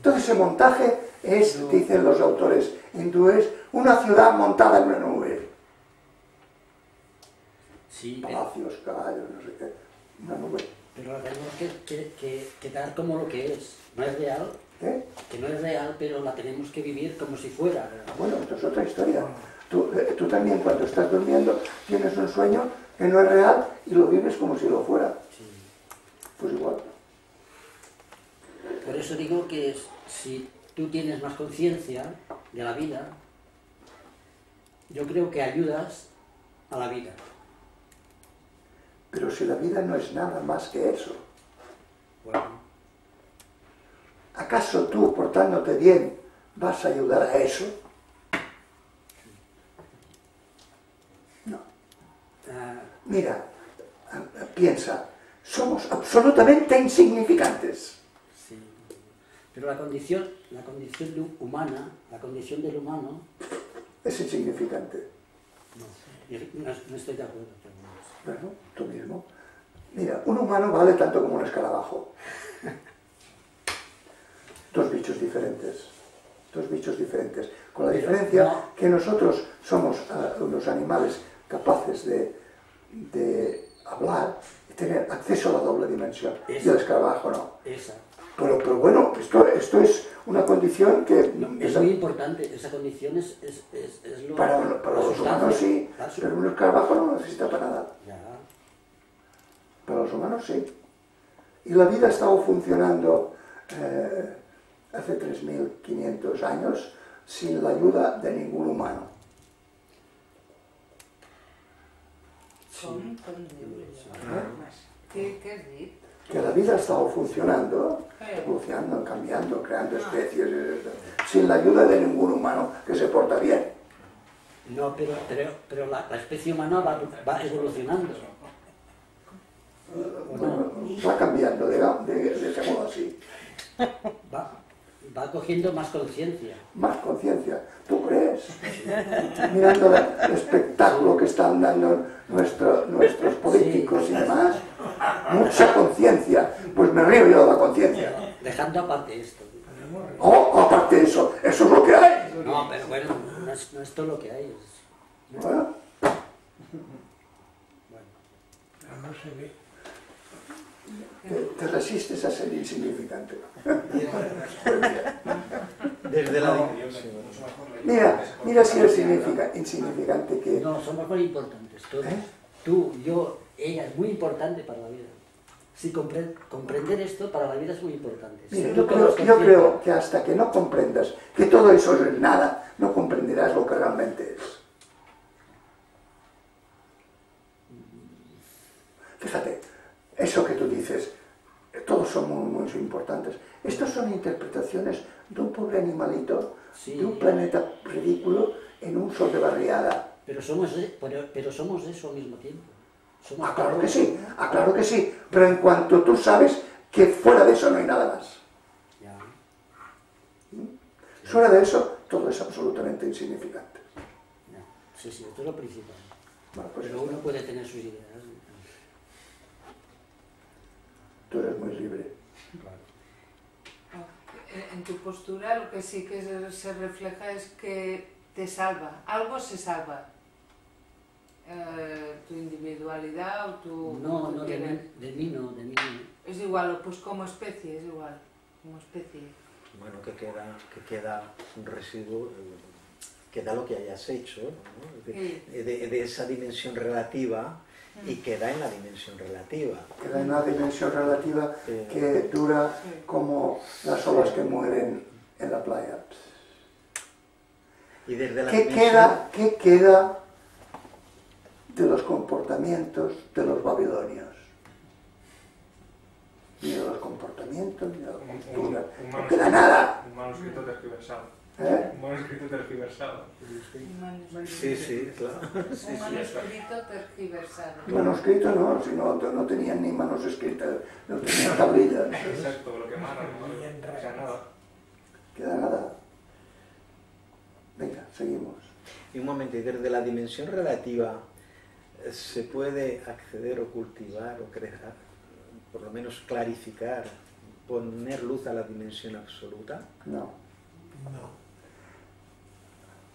Todo ese montaje es, dicen los autores hindúes, una ciudad montada en una nube.
Sí,
Palacios, caballos, no sé qué. Una nube.
pero la tenemos que dar como lo que es. No es real,
¿Qué?
que no es real, pero la tenemos que vivir como si fuera real.
Bueno, esto es otra historia. Tú también cuando estás durmiendo tienes un sueño que no es real y lo vives como si lo fuera.
Sí.
Pues igual.
Por eso digo que si tú tienes más conciencia de la vida, yo creo que ayudas a la vida.
Pero si la vida no es nada más que eso,
Bueno,
¿acaso tú, portándote bien, vas a ayudar a eso? No. Mira, piensa, somos absolutamente insignificantes.
sí. Pero la condición humana, la condición del humano,
Es insignificante.
no estoy de acuerdo.
Bueno, tú mismo. Mira, un humano vale tanto como un escarabajo. Dos bichos diferentes. Con la diferencia que nosotros somos unos animales capaces de hablar y tener acceso a la doble dimensión. Y el escarabajo no.
Esa.
Pero bueno, esto es una condición que...
Es muy importante, esa condición es lo...
Para los humanos sí, pero un escarabajo no lo necesita para nada.
Ya.
Para los humanos sí. Y la vida ha estado funcionando hace 3.500 años sin la ayuda de ningún humano.
¿Qué has dicho?
Que la vida ha estado funcionando, evolucionando, cambiando, creando especies, sin la ayuda de ningún humano que se porta bien.
No, pero la especie humana va evolucionando. ¿O no?
Va cambiando, de modo así.
Va cogiendo más conciencia.
Más conciencia. ¿Tú crees? Mirando el espectáculo que están dando nuestros políticos y demás. Mucha conciencia. Pues me río yo de la conciencia.
Dejando aparte esto.
Oh, aparte de eso, eso es lo que hay.
No, pero bueno, no es todo lo que hay.
Bueno.
No se ve.
Te resistes a ser insignificante.
Desde la
Mira si eres insignificante que...
No, somos muy importantes todos. Tú, yo, ella es muy importante para la vida. Sí, comprender esto para la vida es muy importante.
Mira, yo creo que hasta que no comprendas que todo eso es nada, no comprenderás lo que realmente es. Fíjate, eso que tú dices, todos son muy importantes. Estas son interpretaciones de un pobre animalito, sí, de un planeta ridículo en un sol de barriada.
Pero somos eso al mismo tiempo.
Claro que sí, claro que sí. Pero en cuanto tú sabes que fuera de eso no hay nada más.
Ya.
Fuera de eso, todo es absolutamente insignificante.
Ya. Sí, sí, esto es lo principal.
Bueno, pues
pero uno puede tener sus ideas.
Tú eres muy libre.
Claro.
En tu postura lo que sí que se refleja es que te salva, algo se salva. Tu individualidad o tu...
No, de mí no.
Es igual, pues como especie, es igual, como especie.
Bueno, que queda un residuo, queda lo que hayas hecho, ¿no? de esa dimensión relativa, y queda en la dimensión relativa.
Queda en la dimensión relativa que dura como las olas que mueren en la playa.
Y desde la
¿Qué queda de los comportamientos de los babilonios? Ni de los comportamientos, ni de la cultura. No queda nada.
Un manuscrito tergiversado. Un manuscrito tergiversado.
Sí, claro.
Un manuscrito tergiversado.
Manuscrito no, si no tenían ni manos escritas, no tenían tablillas.
Exacto, lo que quemaron, no queda nada.
Queda nada. Venga, seguimos.
Y un momento, y desde la dimensión relativa se puede acceder o cultivar o crear, por lo menos clarificar, poner luz a la dimensión absoluta.
No.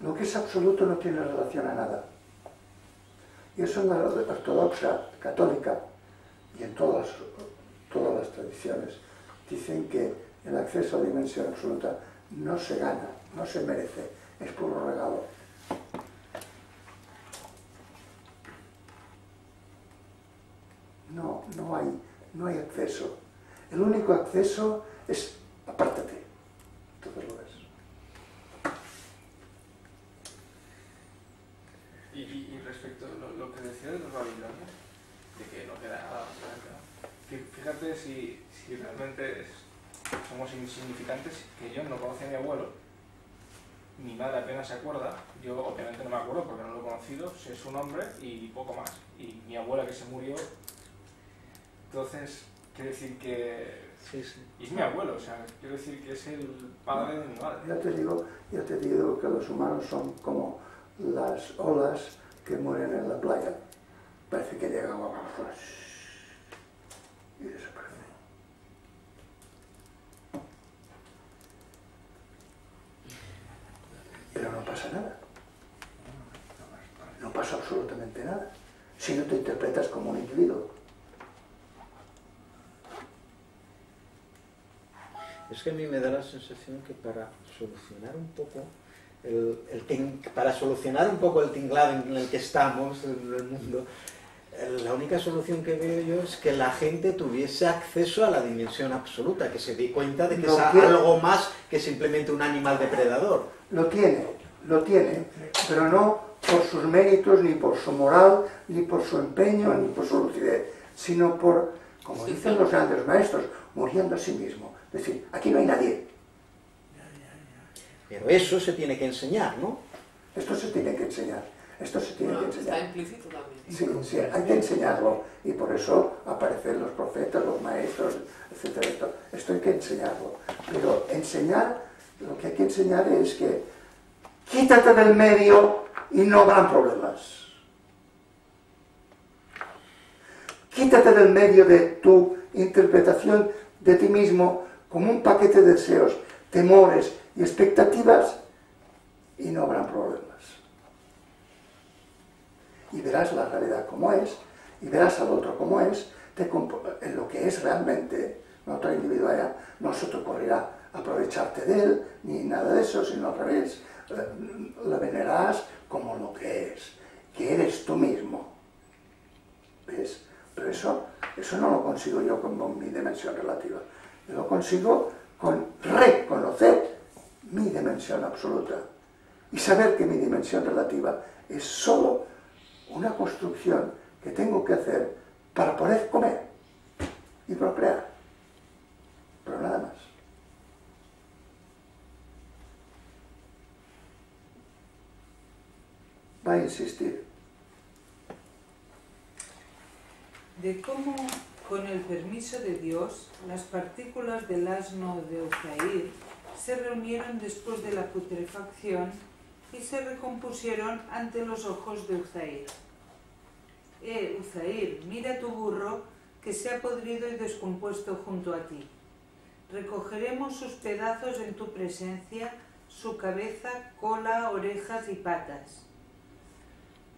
Lo que es absoluto no tiene relación a nada. Y eso en la ortodoxa, católica y en todas las tradiciones dicen que el acceso a la dimensión absoluta no se gana, no se merece, es puro regalo. No hay acceso. El único acceso es apártate. Entonces lo ves.
Y respecto a lo que decía de los babilonios, de que no queda nada, fíjate si realmente somos insignificantes, que yo no conocí a mi abuelo, mi madre apenas se acuerda, yo obviamente no me acuerdo porque no lo he conocido, sé su nombre y poco más, y mi abuela que se murió, entonces quiero decir que es mi abuelo, o sea, quiero decir que es el padre de mi madre.
Ya te digo que los humanos son como las olas que mueren en la playa. Parece que llegan a y desaparecen. Pero no pasa nada. No pasa absolutamente nada. Si no te interpretas como un individuo.
Es que a mí me da la sensación que para solucionar un poco el tinglado en el que estamos, en el mundo, la única solución que veo yo es que la gente tuviese acceso a la dimensión absoluta, que se dé cuenta de que es algo más que simplemente un animal depredador.
Lo tiene, pero no por sus méritos, ni por su moral, ni por su empeño, ni por su lucidez, sino por, como dicen los grandes maestros, muriendo a sí mismo. Es decir, aquí no hay nadie.
Pero eso se tiene que enseñar, ¿no?
Esto se tiene que enseñar.
Está implícito también.
Sí, hay que enseñarlo. Y por eso aparecen los profetas, los maestros, etc. Esto hay que enseñarlo. Pero lo que hay que enseñar es que quítate del medio y no habrán problemas. Quítate del medio de tu interpretación de ti mismo como un paquete de deseos, temores y expectativas y no habrán problemas. Y verás la realidad como es, y verás al otro como es, en lo que es realmente nuestra individualidad, no se te ocurrirá aprovecharte de él, ni nada de eso, sino al revés, la venerarás como lo que es, que eres tú mismo. ¿Ves? Pero eso no lo consigo yo con mi dimensión relativa. Yo lo consigo con reconocer mi dimensión absoluta y saber que mi dimensión relativa es solo una construcción que tengo que hacer para poder comer y procrear, pero nada más. Va a insistir.
De cómo, con el permiso de Dios, las partículas del asno de Uzair se reunieron después de la putrefacción y se recompusieron ante los ojos de Uzair. Uzair, mira tu burro que se ha podrido y descompuesto junto a ti. Recogeremos sus pedazos en tu presencia, su cabeza, cola, orejas y patas.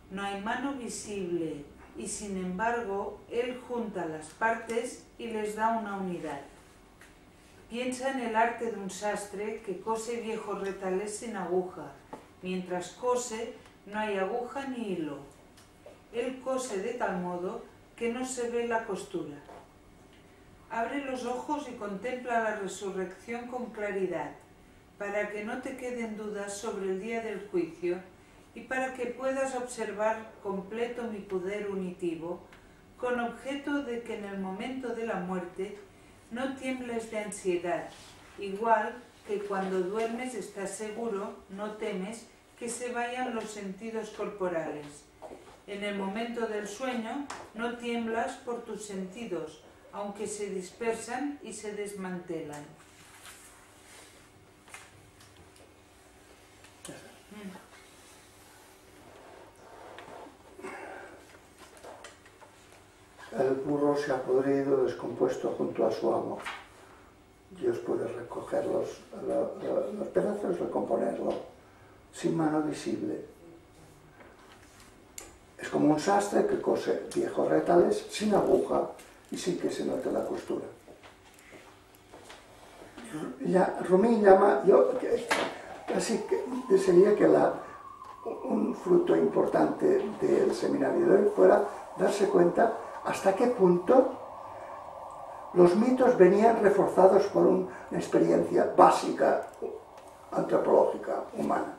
No hay mano visible, y sin embargo, él junta las partes y les da una unidad. Piensa en el arte de un sastre que cose viejos retales sin aguja. Mientras cose, no hay aguja ni hilo. Él cose de tal modo que no se ve la costura. Abre los ojos y contempla la resurrección con claridad, para que no te queden dudas sobre el día del juicio y para que puedas observar completo mi poder unitivo, con objeto de que en el momento de la muerte no tiembles de ansiedad, igual que cuando duermes estás seguro, no temes que se vayan los sentidos corporales. En el momento del sueño no tiemblas por tus sentidos, aunque se dispersan y se desmantelan.
El burro se ha podrido, descompuesto junto a su amo. Dios puede recoger los pedazos, recomponerlo, sin mano visible. Es como un sastre que cose viejos retales sin aguja y sin que se note la costura. Rumi llama, yo casi que sería que un fruto importante del seminario de hoy fuera darse cuenta hasta qué punto los mitos venían reforzados por una experiencia básica antropológica humana.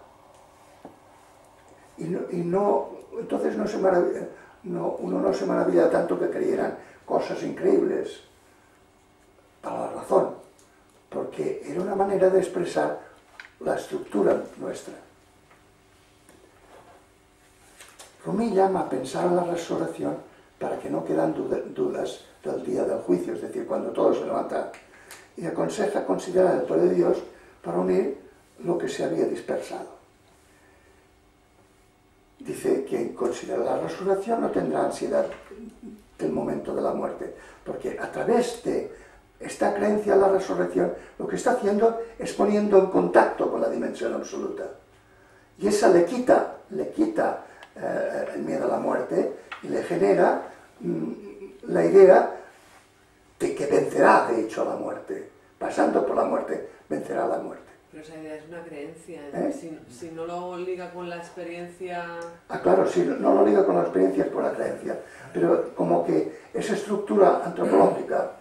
Entonces uno no se maravilla tanto que creyeran cosas increíbles para la razón, porque era una manera de expresar la estructura nuestra. Rumi llama a pensar en la resurrección para que no quedan dudas del día del juicio, es decir, cuando todo se levanta, y aconseja considerar el poder de Dios para unir lo que se había dispersado. Dice que quien considera la resurrección no tendrá ansiedad del momento de la muerte, porque a través de esta creencia en la resurrección lo que está haciendo es poniendo en contacto con la dimensión absoluta. Y esa le quita el miedo a la muerte y le genera la idea de que vencerá, de hecho, a la muerte. Pasando por la muerte, vencerá a la muerte.
Pero esa idea es una creencia, ¿eh? Si no lo liga con la experiencia...
Ah, claro, si no lo liga con la experiencia es por la creencia. Pero como que esa estructura antropológica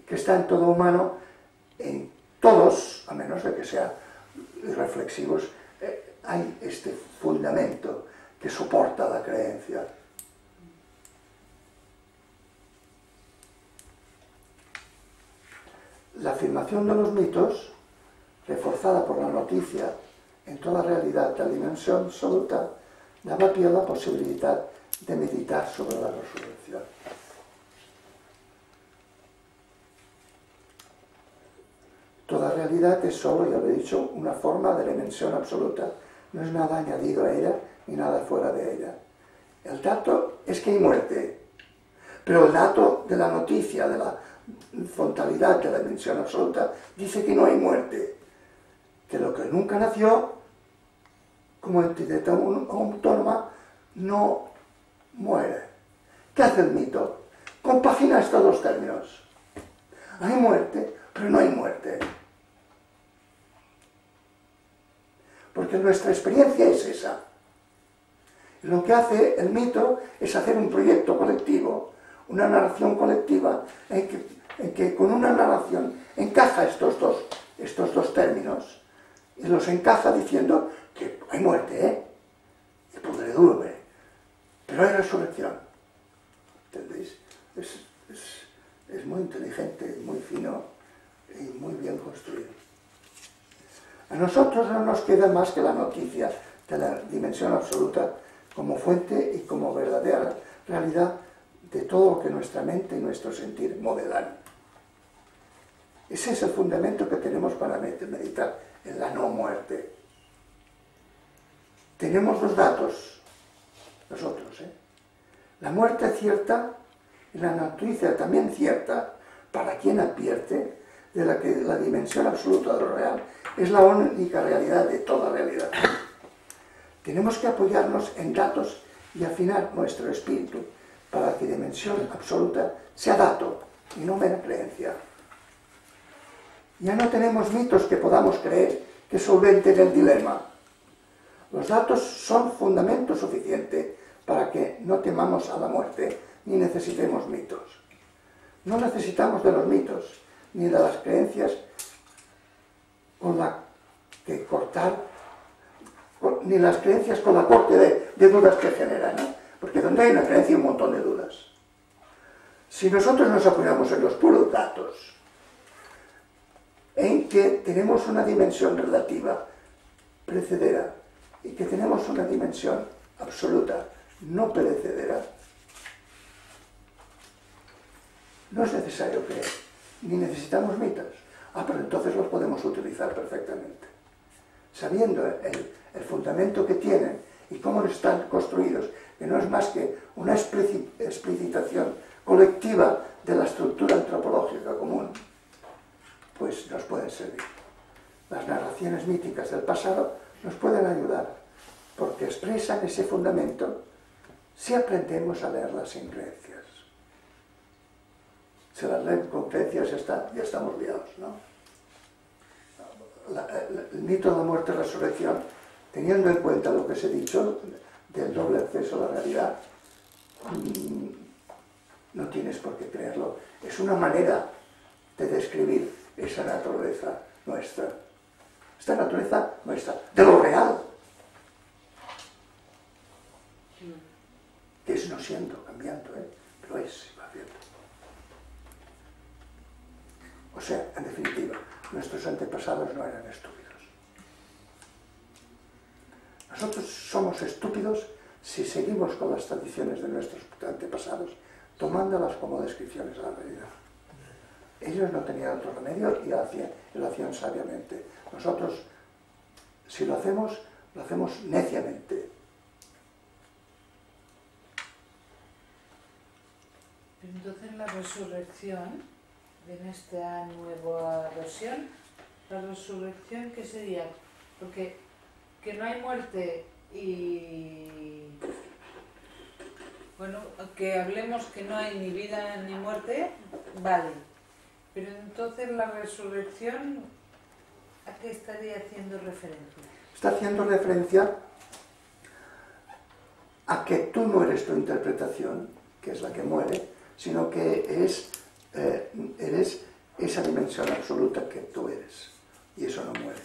que está en todo humano, en todos, a menos de que sean reflexivos, hay este fundamento que soporta la creencia. La afirmación de los mitos, reforzada por la noticia en toda realidad de la dimensión absoluta, daba pie a la posibilidad de meditar sobre la resurrección. Toda realidad es solo, ya lo he dicho, una forma de dimensión absoluta. No es nada añadido a ella ni nada fuera de ella. El dato es que hay muerte, pero el dato de la noticia, de la frontalidad de la dimensión absoluta, dice que no hay muerte, que lo que nunca nació, como entidad autónoma, no muere. ¿Qué hace el mito? Compagina estos dos términos. Hay muerte, pero no hay muerte. Porque nuestra experiencia es esa. Y lo que hace el mito es hacer un proyecto colectivo, una narración colectiva en que con una narración encaja estos dos términos y los encaja diciendo que hay muerte, y podredumbre, pero hay resurrección. ¿Entendéis? Es muy inteligente, muy fino y muy bien construido. A nosotros no nos queda más que la noticia de la dimensión absoluta como fuente y como verdadera realidad de todo lo que nuestra mente y nuestro sentir modelan. Ese es el fundamento que tenemos para meditar en la no muerte. Tenemos los datos, nosotros, La muerte cierta y la noticia también cierta para quien advierte de la que la dimensión absoluta de lo real es la única realidad de toda realidad. Tenemos que apoyarnos en datos y afinar nuestro espíritu para que dimensión absoluta sea dato y no mera creencia. Ya no tenemos mitos que podamos creer que solventen el dilema. Los datos son fundamento suficiente para que no temamos a la muerte ni necesitemos mitos. No necesitamos de los mitos ni de las creencias con la que cortar, ni las creencias con la corte de dudas que generan, ¿no? Porque donde hay una creencia hay un montón de dudas. Si nosotros nos apoyamos en los puros datos, en que tenemos una dimensión relativa precedera y que tenemos una dimensión absoluta no perecedera, no es necesario creer, ni necesitamos mitos. Pero entonces los podemos utilizar perfectamente. Sabiendo el fundamento que tienen y cómo están construidos, que no es más que una explicitación colectiva de la estructura antropológica común, pues nos pueden servir. Las narraciones míticas del pasado nos pueden ayudar, porque expresan ese fundamento si aprendemos a leerlas sin creencias. Si las leemos con creencias ya estamos liados, ¿no? El mito de la muerte y resurrección, teniendo en cuenta lo que os he dicho del doble acceso a la realidad, no tienes por qué creerlo. Es una manera de describir esa naturaleza nuestra. Esta naturaleza nuestra, de lo real. Que es no siendo, cambiando, pero es, va haciendo. O sea, en definitiva, nuestros antepasados no eran estúpidos. Nosotros somos estúpidos si seguimos con las tradiciones de nuestros antepasados, tomándolas como descripciones de la realidad. Ellos no tenían otro remedio y lo hacían sabiamente. Nosotros, si lo hacemos neciamente.
Entonces la resurrección, en esta nueva versión, la resurrección, ¿qué sería? Porque que no hay muerte y... Bueno, que hablemos que no hay ni vida ni muerte, vale. Pero entonces la resurrección, ¿a qué estaría haciendo referencia?
Está haciendo referencia a que tú no eres tu interpretación, que es la que muere, sino que eres esa dimensión absoluta que tú eres. Y eso no muere.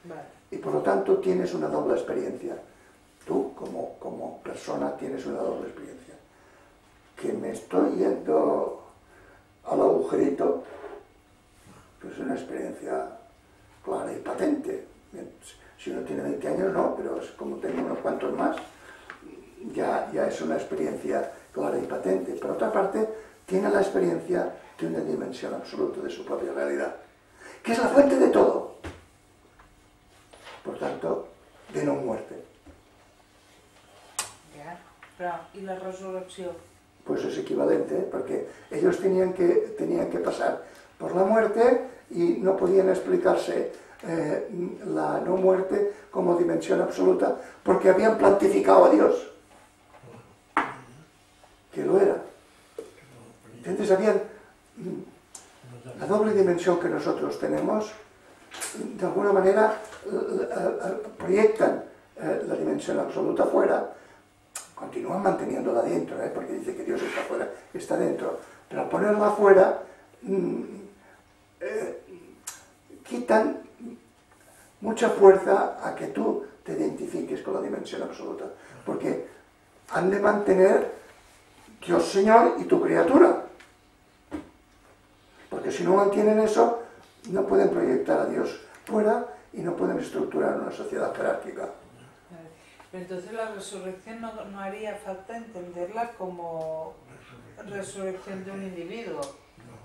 Vale.
Y por lo tanto tienes una doble experiencia. Tú, como persona, tienes una doble experiencia. Que me estoy yendo al agujerito, pues es una experiencia clara y patente. Si uno tiene 20 años, no, pero como tengo unos cuantos más, ya es una experiencia clara y patente. Por otra parte, tiene la experiencia de una dimensión absoluta de su propia realidad, que es la fuente de todo. Por tanto, de no muerte.
Ya, pero ¿y la resurrección?
Pues es equivalente, porque ellos tenían que pasar por la muerte y no podían explicarse la no muerte como dimensión absoluta, porque habían plantificado a Dios, que lo era. Entonces habían la doble dimensión que nosotros tenemos, de alguna manera proyectan la dimensión absoluta fuera, continúan manteniéndola dentro, porque dice que Dios está fuera, está dentro, pero al ponerla fuera quitan mucha fuerza a que tú te identifiques con la dimensión absoluta, porque han de mantener Dios Señor y tu criatura, porque si no mantienen eso no pueden proyectar a Dios fuera y no pueden estructurar una sociedad jerárquica.
Pero entonces la resurrección no haría falta entenderla como resurrección de un individuo.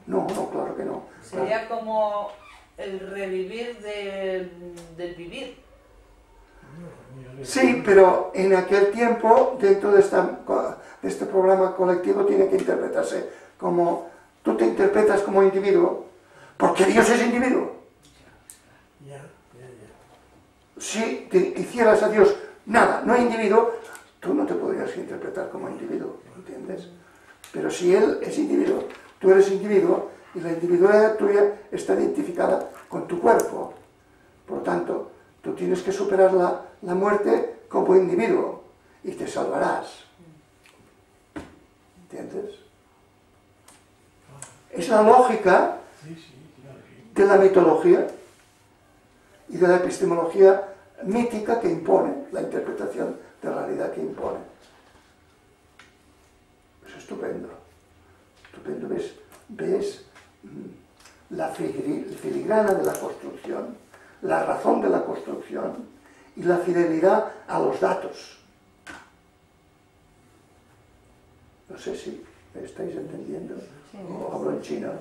No, claro que no.
Sería como el revivir del vivir.
Sí, pero en aquel tiempo, dentro de este programa colectivo, tiene que interpretarse como, tú te interpretas como individuo, porque Dios es individuo. Si te hicieras a Dios nada, no individuo, tú no te podrías interpretar como individuo, ¿entiendes? Pero si Él es individuo, tú eres individuo, y la individualidad tuya está identificada con tu cuerpo. Por lo tanto, tú tienes que superar la muerte como individuo, y te salvarás. ¿Entiendes? Es la lógica de la mitología y de la epistemología mítica que impone, la interpretación de la realidad que impone. Es estupendo. Estupendo. Ves la filigrana de la construcción, la razón de la construcción y la fidelidad a los datos. No sé si me estáis entendiendo o hablo en chino.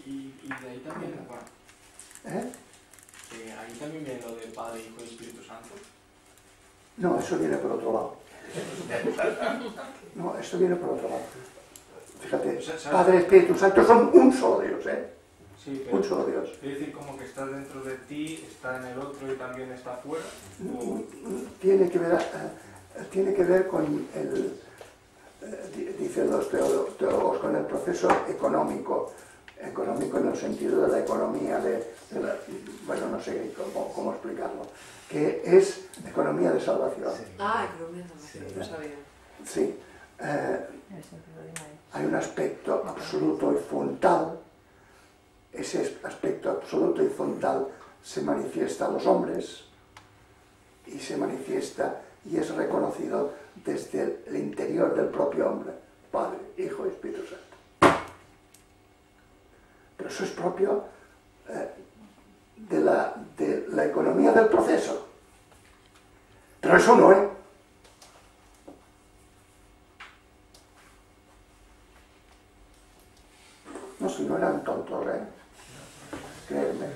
Y de ahí también, ahí también viene lo de Padre, Hijo y Espíritu Santo.
No, eso viene por otro lado. No, esto viene por otro lado. Fíjate, Padre, Espíritu Santo son un solo Dios,
Sí, pero
un solo Dios.
¿quiere decir como que está dentro de ti, está en el otro y también está fuera?
Tiene que ver con dicen los teólogos, con el proceso económico en el sentido de la economía, bueno, no sé cómo explicarlo, que es economía de salvación.
Economía de salvación, no sabía.
Sí. Hay un aspecto absoluto y frontal. Ese aspecto absoluto y frontal se manifiesta a los hombres y se manifiesta y es reconocido desde el interior del propio hombre, Padre, Hijo y Espíritu Santo. Pero eso es propio de la economía del proceso. Pero eso no es. No, si no eran tontos, créeme.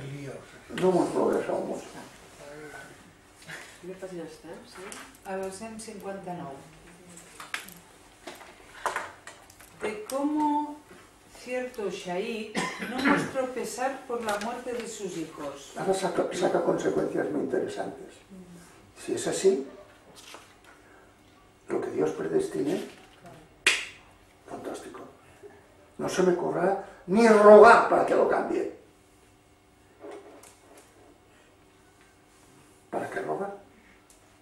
No hemos progresado mucho.
¿Qué página está? ¿Sí?
A la 159. De cómo cierto shaikh no mostró pesar por la muerte de sus hijos.
Ahora saca consecuencias muy interesantes. Si es así, lo que Dios predestine, fantástico. No se me ocurra ni rogar para que lo cambie. ¿Para qué rogar?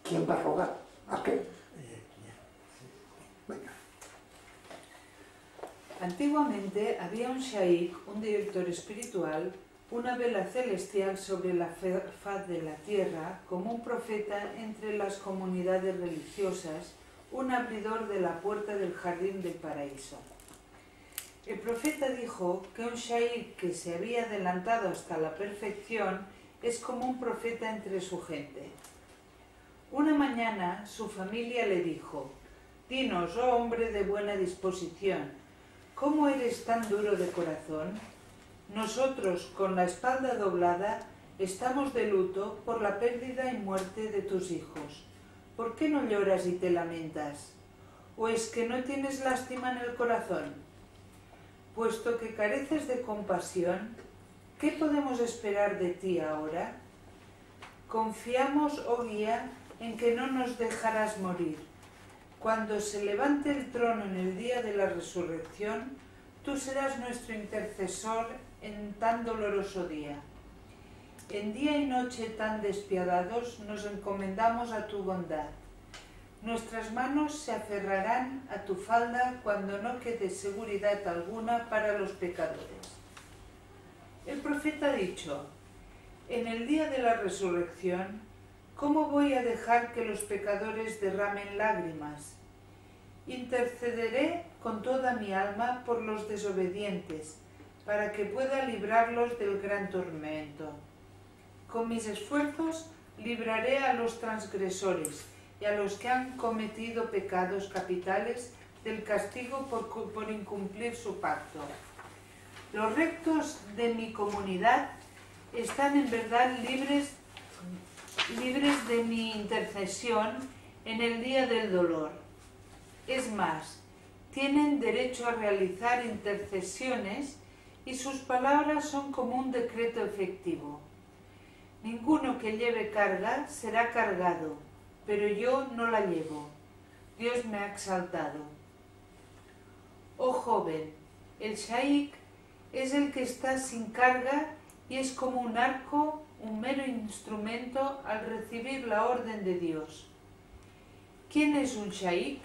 ¿Quién va a rogar? ¿A qué? Venga.
Antiguamente había un shaikh, un director espiritual, una vela celestial sobre la faz de la tierra, como un profeta entre las comunidades religiosas, un abridor de la puerta del jardín del paraíso. El profeta dijo que un shaikh que se había adelantado hasta la perfección es como un profeta entre su gente. Una mañana su familia le dijo: «Dinos, oh hombre de buena disposición, ¿cómo eres tan duro de corazón? Nosotros, con la espalda doblada, estamos de luto por la pérdida y muerte de tus hijos. ¿Por qué no lloras y te lamentas? ¿O es que no tienes lástima en el corazón? Puesto que careces de compasión, ¿qué podemos esperar de ti ahora? Confiamos, oh guía, en que no nos dejarás morir. Cuando se levante el trono en el día de la resurrección, tú serás nuestro intercesor en tan doloroso día. En día y noche tan despiadados nos encomendamos a tu bondad. Nuestras manos se aferrarán a tu falda cuando no quede seguridad alguna para los pecadores. El profeta ha dicho: en el día de la resurrección, ¿cómo voy a dejar que los pecadores derramen lágrimas? Intercederé con toda mi alma por los desobedientes, para que pueda librarlos del gran tormento. Con mis esfuerzos libraré a los transgresores y a los que han cometido pecados capitales del castigo por incumplir su pacto. Los rectos de mi comunidad están en verdad libres de mi intercesión en el día del dolor. Es más, tienen derecho a realizar intercesiones y sus palabras son como un decreto efectivo. Ninguno que lleve carga será cargado, pero yo no la llevo. Dios me ha exaltado. Oh joven, el shaik es el que está sin carga y es como un arco, un mero instrumento al recibir la orden de Dios. ¿Quién es un shaik?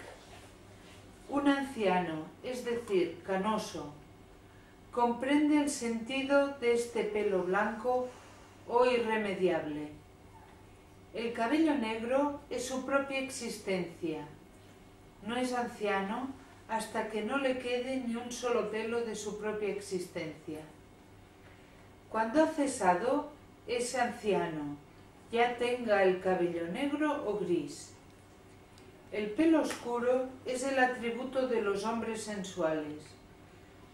Un anciano, es decir, canoso. Comprende el sentido de este pelo blanco o irremediable. El cabello negro es su propia existencia. No es anciano hasta que no le quede ni un solo pelo de su propia existencia. Cuando ha cesado, es anciano, ya tenga el cabello negro o gris. El pelo oscuro es el atributo de los hombres sensuales.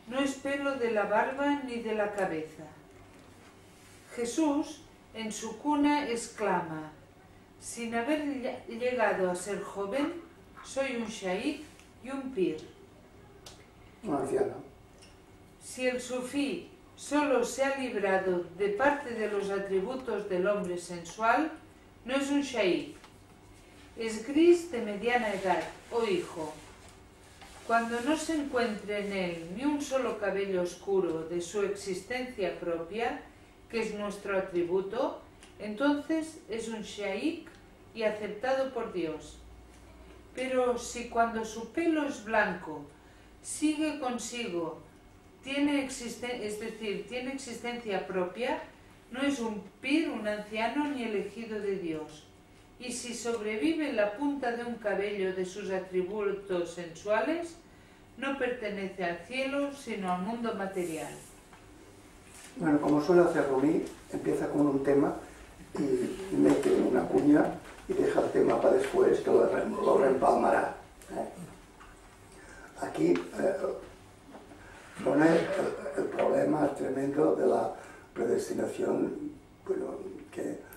No es pelo de la barba ni de la cabeza. Jesús, en su cuna, exclama: sin haber llegado a ser joven, soy un shaik y un pir.
Un anciano.
Si el sufí solo se ha librado de parte de los atributos del hombre sensual, no es un shaik. Es gris de mediana edad, oh hijo. Cuando no se encuentre en él ni un solo cabello oscuro de su existencia propia, que es nuestro atributo, entonces es un shaik y aceptado por Dios. Pero si cuando su pelo es blanco, sigue consigo, tiene existencia propia, no es un pir, un anciano ni elegido de Dios. Y si sobrevive la punta de un cabello de sus atributos sensuales, no pertenece al cielo, sino al mundo material.
Bueno, como suele hacer Rumi, empieza con un tema y mete una cuña y deja el tema para después, que lo reempalmará. Aquí pone el problema tremendo de la predestinación, bueno, que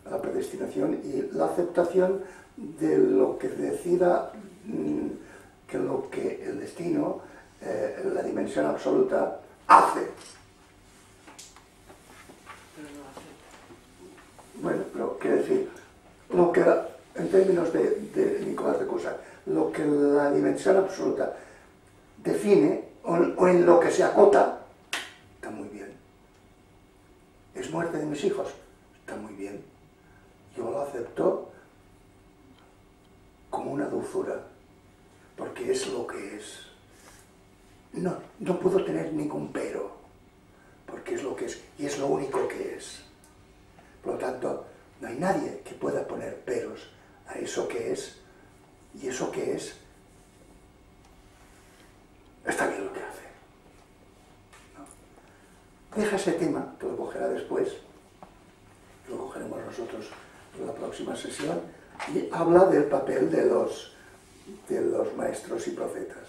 la predestinación y la aceptación de lo que decida que lo que el destino, la dimensión absoluta, hace. Bueno, pero quiere decir, lo que, en términos de Nicolás de Cusa, lo que la dimensión absoluta define o en lo que se acota, está muy bien. Es muerte de mis hijos, está muy bien. Yo lo acepto como una dulzura, porque es lo que es. No puedo tener ningún pero, porque es lo que es, y es lo único que es. Por lo tanto, no hay nadie que pueda poner peros a eso que es, y eso que es, está bien lo que hace. ¿No? Deja ese tema, que lo cogerá después, lo cogeremos nosotros en la próxima sesión, y habla del papel de los maestros y profetas.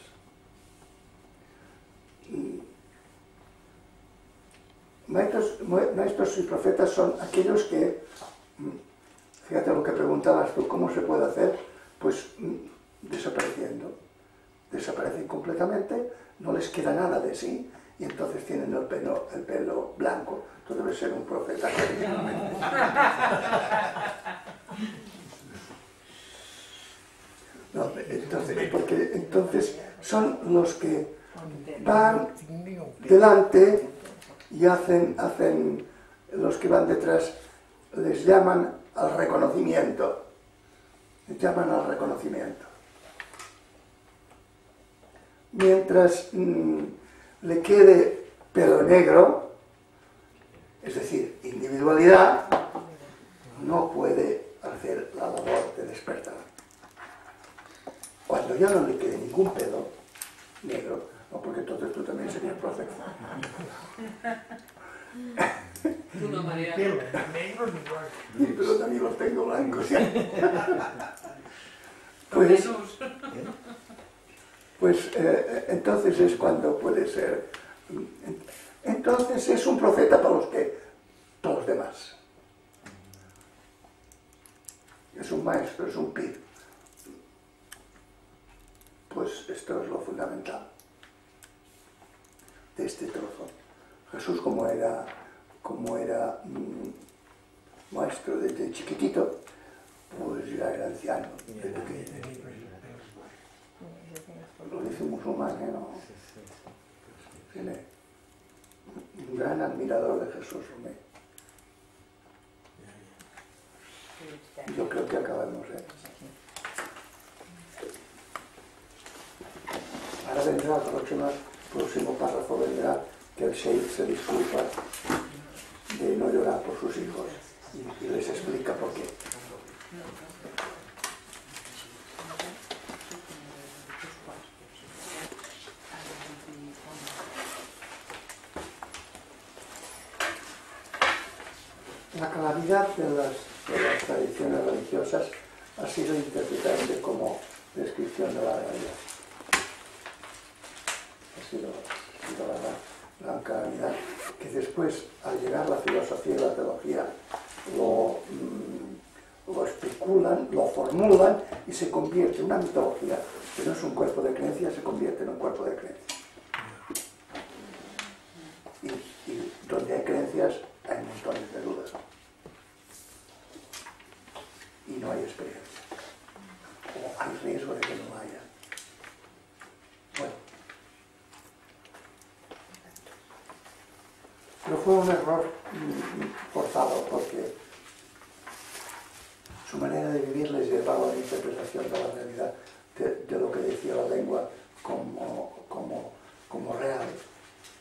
Maestros y profetas son aquellos que, fíjate lo que preguntabas tú, ¿cómo se puede hacer? Pues desapareciendo. Desaparecen completamente, no les queda nada de sí, y entonces tienen el pelo blanco. Tú debes ser un profeta. No, entonces son los que van delante y hacen los que van detrás, les llaman al reconocimiento. Les llaman al reconocimiento. Mientras le quede pelo negro, es decir, individualidad, no puede hacer la labor de despertar. Cuando ya no le quede ningún pelo negro, no, porque entonces tú también serías profeta.
Una María.
Pero también los tengo blancos. Pues entonces es cuando puede ser. Entonces es un profeta para los demás. Es un maestro, es un pib. Pues esto es lo fundamental de este trozo. Jesús, como era maestro desde chiquitito, pues ya era anciano. Lo dice un musulmán, ¿no? Tiene un gran admirador de Jesús, Romé. Yo creo que acabamos, Ahora vendrá el próximo párrafo, vendrá que el Sheikh se disculpa de no llorar por sus hijos y les explica por qué. La claridad de las tradiciones religiosas ha sido interpretarse como descripción de la realidad. Ha sido la gran claridad que después, al llegar la filosofía y la teología, lo especulan, lo formulan y se convierte en una mitología que no es un cuerpo de creencia, se convierte en un cuerpo de creencia. Y donde hay creencias hay montones de dudas. Y no hay experiencia. O hay riesgo de que no haya. Bueno. Pero fue un error forzado porque su manera de vivir les llevaba a la interpretación de la realidad, de lo que decía la lengua como real.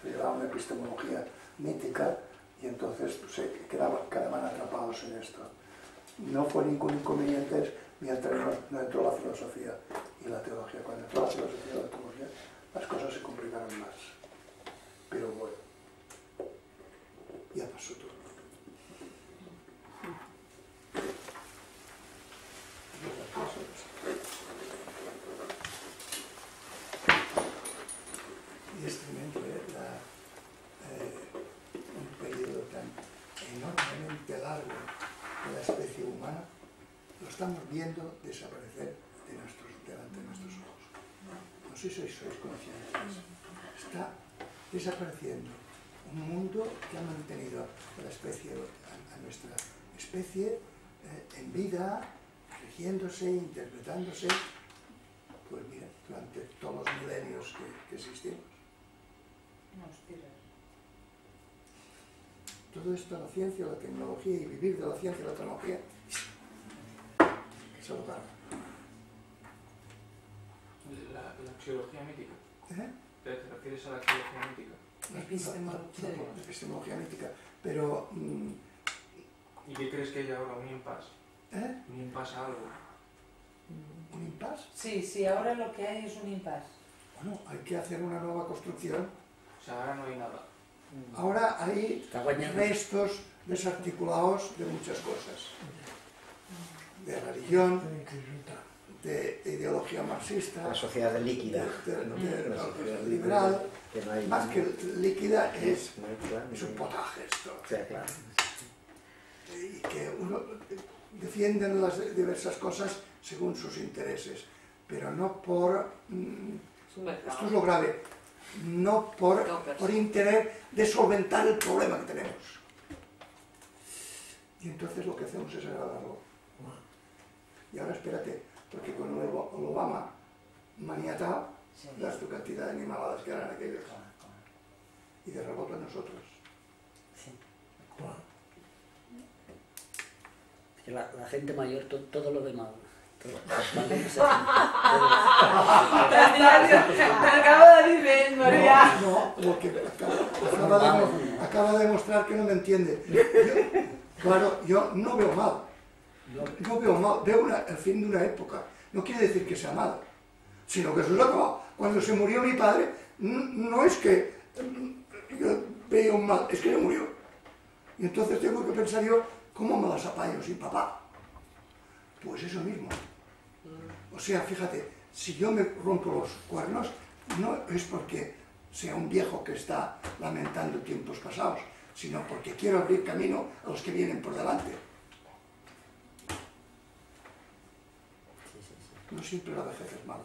Se llevaba una epistemología mítica y entonces se quedaban atrapados en esto. No fue ningún inconveniente mientras no entró la filosofía y la teología. Cuando entró la filosofía y la teología, las cosas se complicaron más. Pero bueno, ya pasó todo. Y es tremendo, un periodo tan enormemente largo de la especie humana, lo estamos viendo desaparecer delante de nuestros ojos. No sé si sois conscientes. Está desapareciendo un mundo que ha mantenido a nuestra especie en vida, rigiéndose, interpretándose, pues mira, durante todos los milenios que existimos. Todo esto, la ciencia, la tecnología y vivir de la ciencia y la tecnología, se lo carga.
La axiología mítica. ¿Te refieres a la axiología mítica?
La epistemología mítica, pero...
¿Y qué crees que hay ahora? ¿Un impasse? ¿Un impasse a algo?
¿Un impasse?
Sí, ahora lo que hay es un impasse.
Bueno, hay que hacer una nueva construcción.
O sea, ahora no hay nada.
Ahora hay restos desarticulados de muchas cosas. De religión, de ideología marxista,
la sociedad líquida,
de liberal,
que no hay,
más que líquida es un potaje esto.
Sí, claro.
Y que uno defienden las diversas cosas según sus intereses, pero no por... esto es lo grave, no por interés de solventar el problema que tenemos. Y entonces lo que hacemos es agradarlo. Y ahora espérate, porque con el Obama maniatado, das tu cantidad de animaladas que eran aquellos. Y de rebote a nosotros.
Sí. Es que la gente mayor todo lo ve mal. Todo,
acabo de decir, María.
No, porque acaba de demostrar que no me entiende. Claro, yo no veo mal. Yo veo mal, veo el fin de una época. No quiere decir que sea malo, sino que eso se acabó. Cuando se murió mi padre, no es que yo veo un mal, es que le murió. Y entonces tengo que pensar yo, ¿cómo me las apaño sin papá? Pues eso mismo. O sea, fíjate, si yo me rompo los cuernos, no es porque sea un viejo que está lamentando tiempos pasados, sino porque quiero abrir camino a los que vienen por delante. No siempre la vejez es malo.